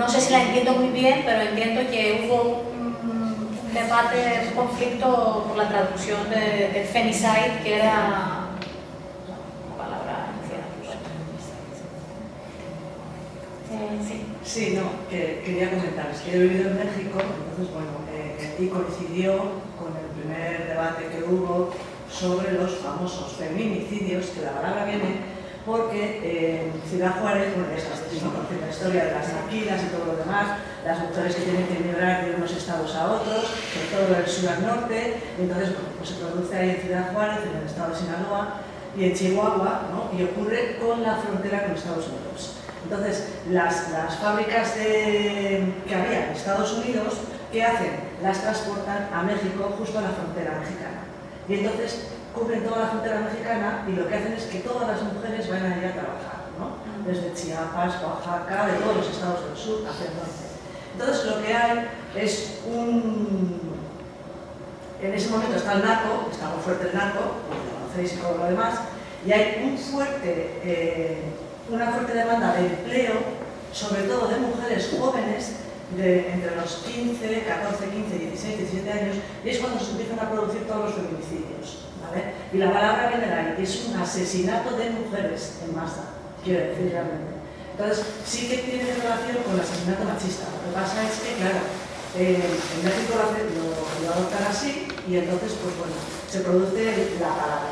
sé si la entiendo muy bien, pero entiendo que hubo un debate, un conflicto por la traducción de femicide, que era una palabra Sí, no, que quería comentar, es que he vivido en México, entonces bueno, y coincidió con el primer debate que hubo sobre los famosos feminicidios, que la palabra viene porque en Ciudad Juárez, bueno, ya sabes, conocen la historia de las maquilas y todo lo demás, las mujeres que tienen que emigrar de unos estados a otros, sobre todo del sur al norte, y entonces bueno, pues se produce ahí en Ciudad Juárez, en el estado de Sinaloa y en Chihuahua, ¿no? Y ocurre con la frontera con Estados Unidos. Entonces, las fábricas que había en Estados Unidos, ¿qué hacen? Las transportan a México, justo a la frontera mexicana. Y entonces cubren toda la frontera mexicana y lo que hacen es que todas las mujeres vayan allí a trabajar, ¿no? Desde Chiapas, Oaxaca, de todos los estados del sur hacia el norte. Entonces lo que hay es en ese momento está el narco, está muy fuerte el narco, lo conocéis y todo lo demás, y hay una fuerte demanda de empleo, sobre todo de mujeres jóvenes, entre los 15, 14, 15, 16, 17 años, y es cuando se empiezan a producir todos los feminicidios, ¿vale? Y la palabra viene de ahí, es un asesinato de mujeres en masa, quiero decir realmente. Entonces, sí que tiene relación con el asesinato machista. Lo que pasa es que, claro, en México lo adoptan así, y entonces, pues bueno, se produce la palabra.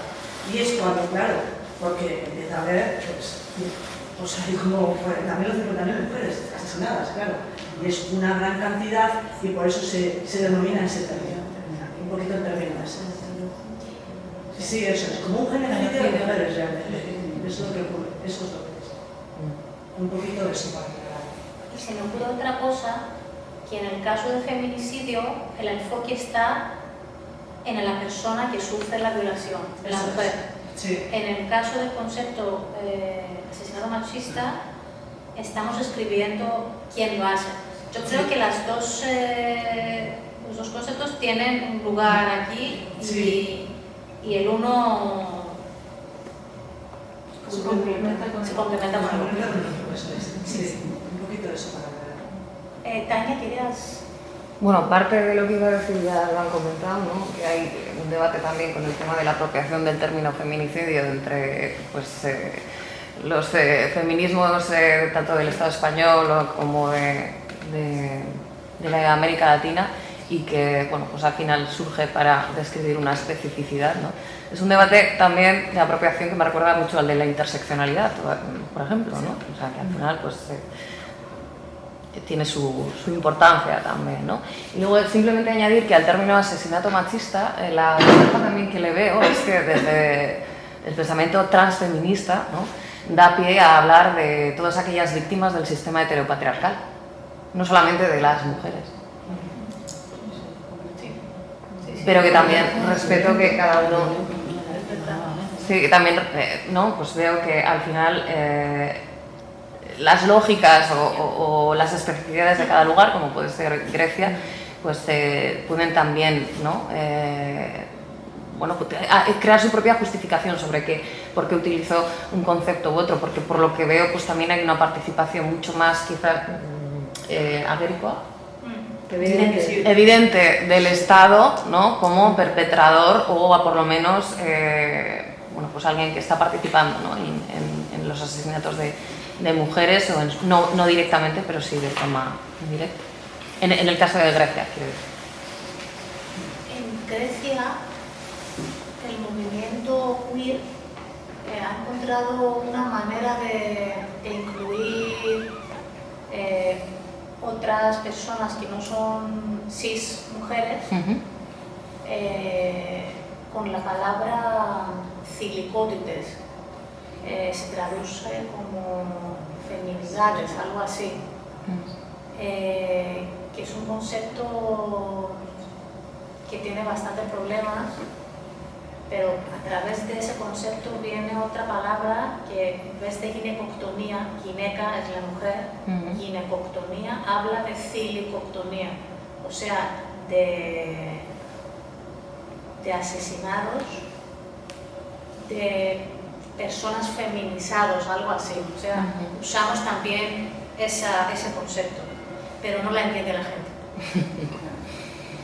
Y es cuando, claro, porque empieza a haber, pues hay como 40.000 o 50.000 mujeres asesinadas, claro. Y es una gran cantidad y por eso se denomina ese término. Un poquito el término ese. Sí, eso es como un genocidio de mujeres realmente. Eso es lo que ocurre, eso es lo que es. Un poquito de eso para aclarar. Y se me ocurre otra cosa, que en el caso de feminicidio el enfoque está en la persona que sufre la violación, la mujer. Sí. En el caso del concepto asesinato machista, estamos escribiendo quién lo hace. Yo creo que los dos conceptos tienen un lugar aquí y el uno se complementa con el otro. Sí, un poquito de eso para ver. Tania, ¿querías...? Bueno, parte de lo que iba a decir ya lo han comentado, ¿no? Que hay un debate también con el tema de la apropiación del término feminicidio entre los feminismos tanto del Estado español como de la América Latina, y que, bueno, pues al final surge para describir una especificidad, ¿no? Es un debate también de apropiación que me recuerda mucho al de la interseccionalidad, por ejemplo, ¿no? O sea, que al final, pues, tiene su importancia también, ¿no? Y luego simplemente añadir que al término asesinato machista, la ventaja también que le veo es que desde el pensamiento transfeminista, ¿no?, da pie a hablar de todas aquellas víctimas del sistema heteropatriarcal, no solamente de las mujeres. Pero que también respeto que cada uno... Sí, que también, ¿no? Pues veo que al final las lógicas o las especificidades de cada lugar, como puede ser Grecia, pues pueden también, ¿no?, bueno, crear su propia justificación sobre por qué utilizó un concepto u otro, porque por lo que veo pues también hay una participación mucho más quizás agrícola, evidente del Estado, ¿no?, como perpetrador o por lo menos bueno, pues alguien que está participando, ¿no?, en los asesinatos de mujeres, o no directamente, pero sí de forma indirecta. En el caso de Grecia, quiero decir. En Grecia, el movimiento queer ha encontrado una manera de incluir otras personas que no son cis mujeres con la palabra cilicótites. Se traduce como feminidades, algo así, que es un concepto que tiene bastantes problemas, pero a través de ese concepto viene otra palabra que en vez de ginecoctomía, gineca es la mujer, ginecoctomía habla de cilicoctomía, o sea, de asesinados, de personas feminizados, algo así, o sea, usamos también ese concepto, pero no la entiende la gente.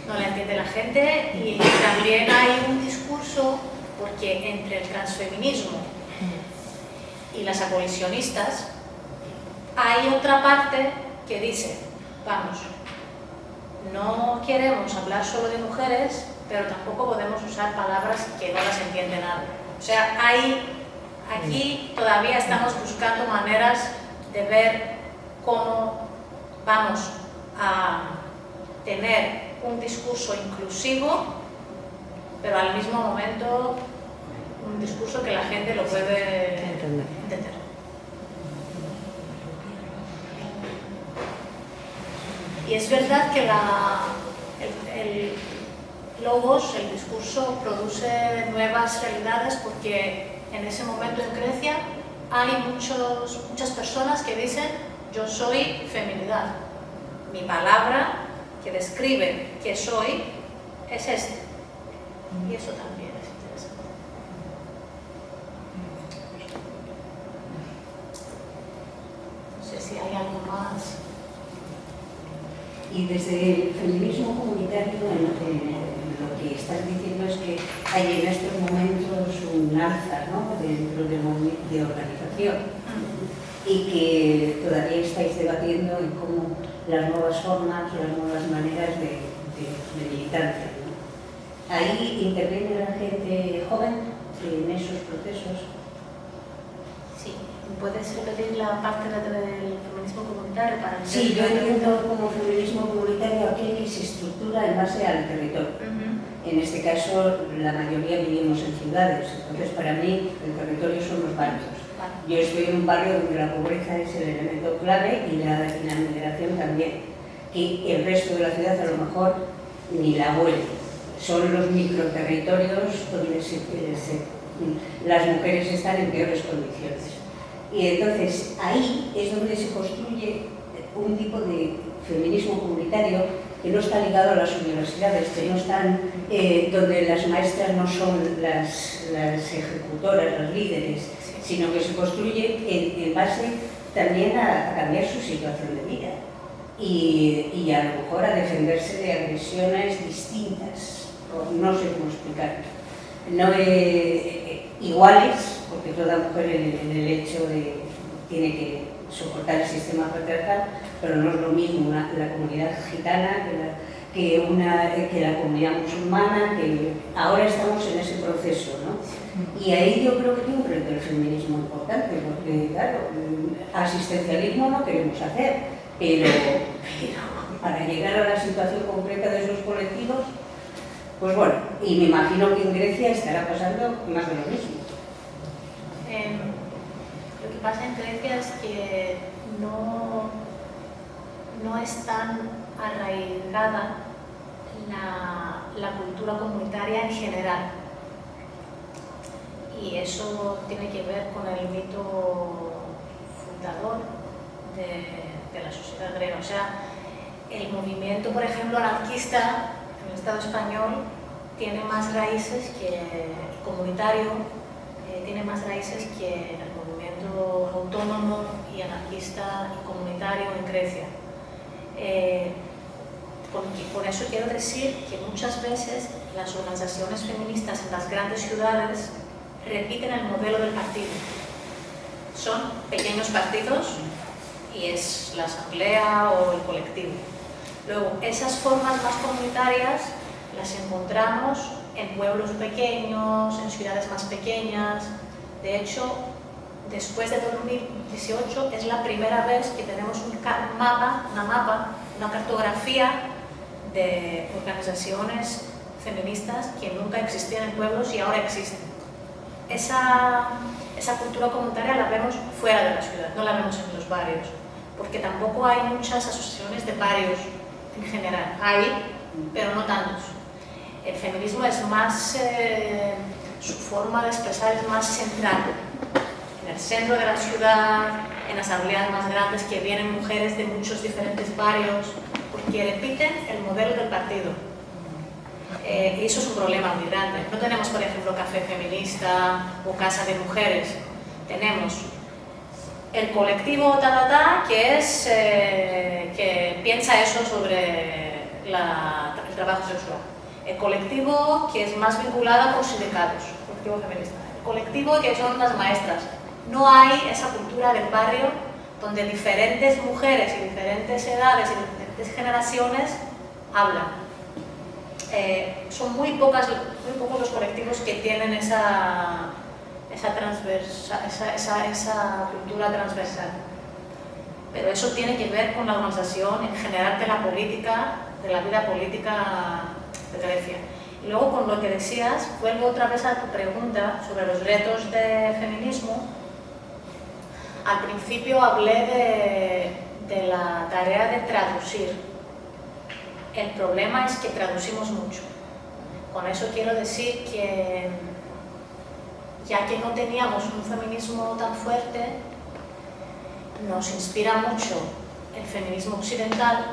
No la entiende la gente, y también hay un discurso, porque entre el transfeminismo y las abolicionistas hay otra parte que dice, vamos, no queremos hablar solo de mujeres, pero tampoco podemos usar palabras que no las entiende nadie. O sea, aquí todavía estamos buscando maneras de ver cómo vamos a tener un discurso inclusivo, pero al mismo momento un discurso que la gente lo puede entender. Y es verdad que el logos, el discurso, produce nuevas realidades, porque en ese momento en Grecia hay muchas personas que dicen yo soy feminidad, mi palabra que describe qué soy es este, y eso también es interesante. No sé si hay algo más. Y desde el feminismo comunitario, lo que estás diciendo es que hay en estos momentos un alza, ¿no?, dentro de organización, y que todavía estáis debatiendo en cómo las nuevas formas, las nuevas maneras de militancia, ¿no? ¿Ahí interviene la gente joven en esos procesos? Sí, ¿puedes repetir la parte del feminismo comunitario para entender? Sí, yo entiendo como feminismo comunitario aquel que se estructura en base al territorio. En este caso, la mayoría vivimos en ciudades, entonces para mí el territorio son los barrios. Yo estoy en un barrio donde la pobreza es el elemento clave y la migración también, que el resto de la ciudad a lo mejor ni la huele. Son los microterritorios donde las mujeres están en peores condiciones. Y entonces ahí es donde se construye un tipo de feminismo comunitario que no está ligado a las universidades, que no están, donde las maestras no son las ejecutoras, las líderes, sino que se construye en base también a cambiar su situación de vida y a lo mejor a defenderse de agresiones distintas, no sé cómo explicarlo, no iguales, porque toda mujer en el hecho de tiene que soportar el sistema patriarcal, pero no es lo mismo la comunidad gitana que la comunidad musulmana, que ahora estamos en ese proceso, ¿no? Y ahí yo creo que tiene un reto el feminismo importante, porque claro, asistencialismo no queremos hacer, pero para llegar a la situación concreta de esos colectivos, pues bueno, y me imagino que en Grecia estará pasando más de lo mismo. Lo que pasa en Grecia es que no es tan arraigada la cultura comunitaria en general. Y eso tiene que ver con el mito fundador de la sociedad griega. O sea, el movimiento, por ejemplo, anarquista en el Estado español tiene más raíces que el comunitario, tiene más raíces que el movimiento autónomo y anarquista y comunitario en Grecia. Por eso quiero decir que muchas veces las organizaciones feministas en las grandes ciudades repiten el modelo del partido. Son pequeños partidos y es la asamblea o el colectivo. Luego, esas formas más comunitarias las encontramos en pueblos pequeños, en ciudades más pequeñas. De hecho, después de 2018 es la primera vez que tenemos una cartografía de organizaciones feministas que nunca existían en pueblos y ahora existen. Esa cultura comunitaria la vemos fuera de la ciudad, no la vemos en los barrios, porque tampoco hay muchas asociaciones de barrios en general. Hay, pero no tantos. El feminismo es más, su forma de expresar es más central, en el centro de la ciudad, en las asambleas más grandes que vienen mujeres de muchos diferentes barrios, porque repiten el modelo del partido. Y eso es un problema muy grande. No tenemos, por ejemplo, café feminista o casa de mujeres. Tenemos el colectivo que piensa eso sobre el trabajo sexual. El colectivo que es más vinculado con sindicatos, colectivo feminista. El colectivo que son las maestras. No hay esa cultura del barrio donde diferentes mujeres y diferentes edades y diferentes generaciones hablan. Son muy pocos los colectivos que tienen esa cultura transversal. Pero eso tiene que ver con la organización en general de la política, de la vida política de Grecia. Y luego, con lo que decías, vuelvo otra vez a tu pregunta sobre los retos de feminismo. Al principio hablé de la tarea de traducir. El problema es que traducimos mucho. Con eso quiero decir que, ya que no teníamos un feminismo tan fuerte, nos inspira mucho el feminismo occidental,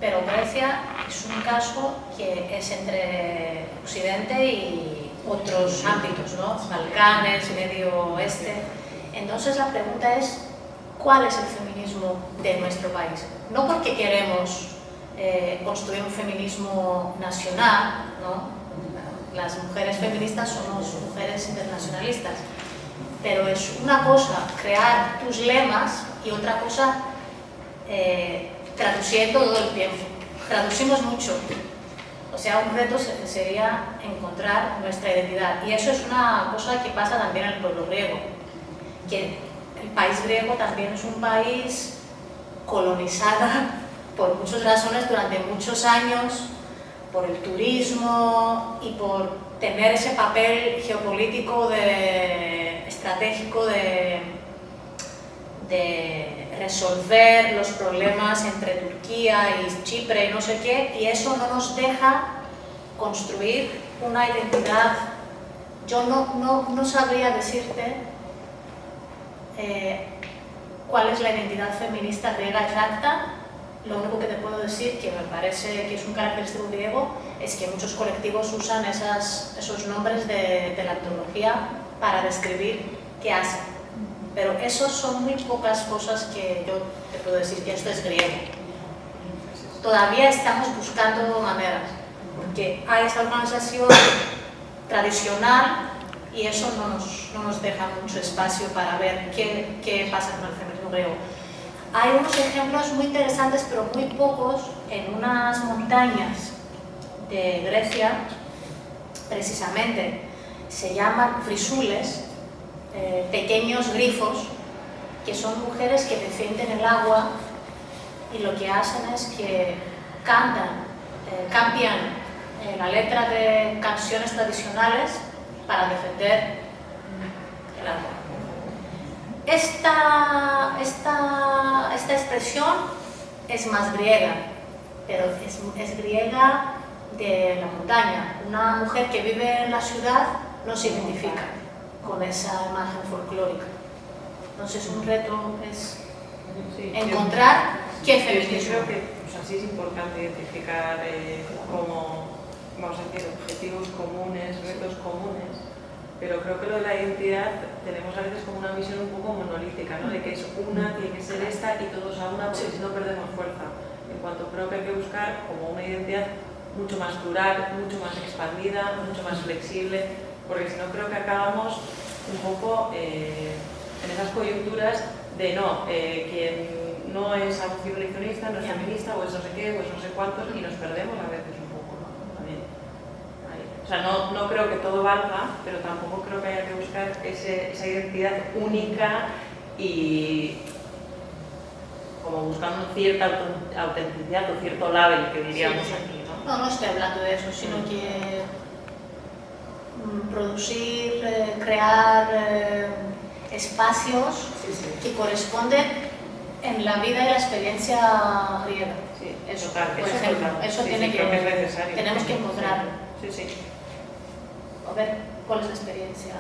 pero Grecia es un caso que es entre Occidente y otros ámbitos, ¿no? Balcanes, Medio Oeste. Entonces la pregunta es, ¿cuál es el feminismo de nuestro país? No porque queremos construir un feminismo nacional, ¿no? Las mujeres feministas somos mujeres internacionalistas, pero es una cosa crear tus lemas y otra cosa traduciendo todo el tiempo. Traducimos mucho. O sea, un reto sería encontrar nuestra identidad. Y eso es una cosa que pasa también en el pueblo griego, que el país griego también es un país colonizado por muchas razones durante muchos años, por el turismo y por tener ese papel geopolítico estratégico de resolver los problemas entre Turquía y Chipre y no sé qué, y eso no nos deja construir una identidad. Yo no sabría decirte cuál es la identidad feminista griega exacta. Lo único que te puedo decir, que me parece que es un característico griego, es que muchos colectivos usan esos nombres de la antología para describir qué hacen. Pero esos son muy pocas cosas que yo te puedo decir que esto es griego. Todavía estamos buscando maneras, porque hay esa organización tradicional y eso no nos deja mucho espacio para ver qué pasa con el feminismo griego. Hay unos ejemplos muy interesantes, pero muy pocos, en unas montañas de Grecia, precisamente. Se llaman frisules, pequeños grifos, que son mujeres que defienden el agua y lo que hacen es que cambian la letra de canciones tradicionales para defender el agua. Esta expresión es más griega, pero es griega de la montaña. Una mujer que vive en la ciudad no se identifica con esa imagen folclórica. Entonces un reto es encontrar qué feminismo. Yo creo que sí es importante identificar como, vamos a decir, objetivos comunes, retos comunes, pero creo que lo de la identidad tenemos a veces como una visión un poco monolítica, ¿no? De que es una, tiene que ser esta y todos a una, porque si no perdemos fuerza. En cuanto creo que hay que buscar como una identidad mucho más plural, mucho más expandida, mucho más flexible, porque si no creo que acabamos un poco en esas coyunturas de no, quien no es abolicionista, no es feminista, o es no sé qué, o es no sé cuántos, y nos perdemos a veces un poco, ¿no? También. O sea, no creo que todo valga, pero tampoco creo que haya que buscar esa identidad única y como buscando cierta autenticidad o cierto label que diríamos aquí, ¿no? No estoy hablando de eso, sino que producir, crear espacios que corresponden en la vida y la experiencia griega. Sí, eso, total, por ejemplo, eso sí, tiene creo que es necesario. Tenemos que encontrarlo. Sí. A ver, ¿cuál es la experiencia?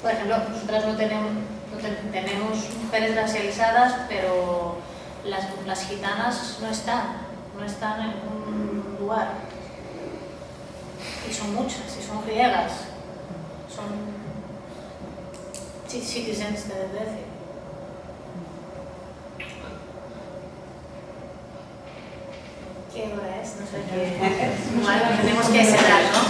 Por ejemplo, nosotras no tenemos mujeres racializadas, pero las gitanas no están en ningún lugar. Y son muchas, y son griegas. Son citizens de Grecia. ¿Qué hora es? No sé qué. Bueno, tenemos que cerrar, ¿no?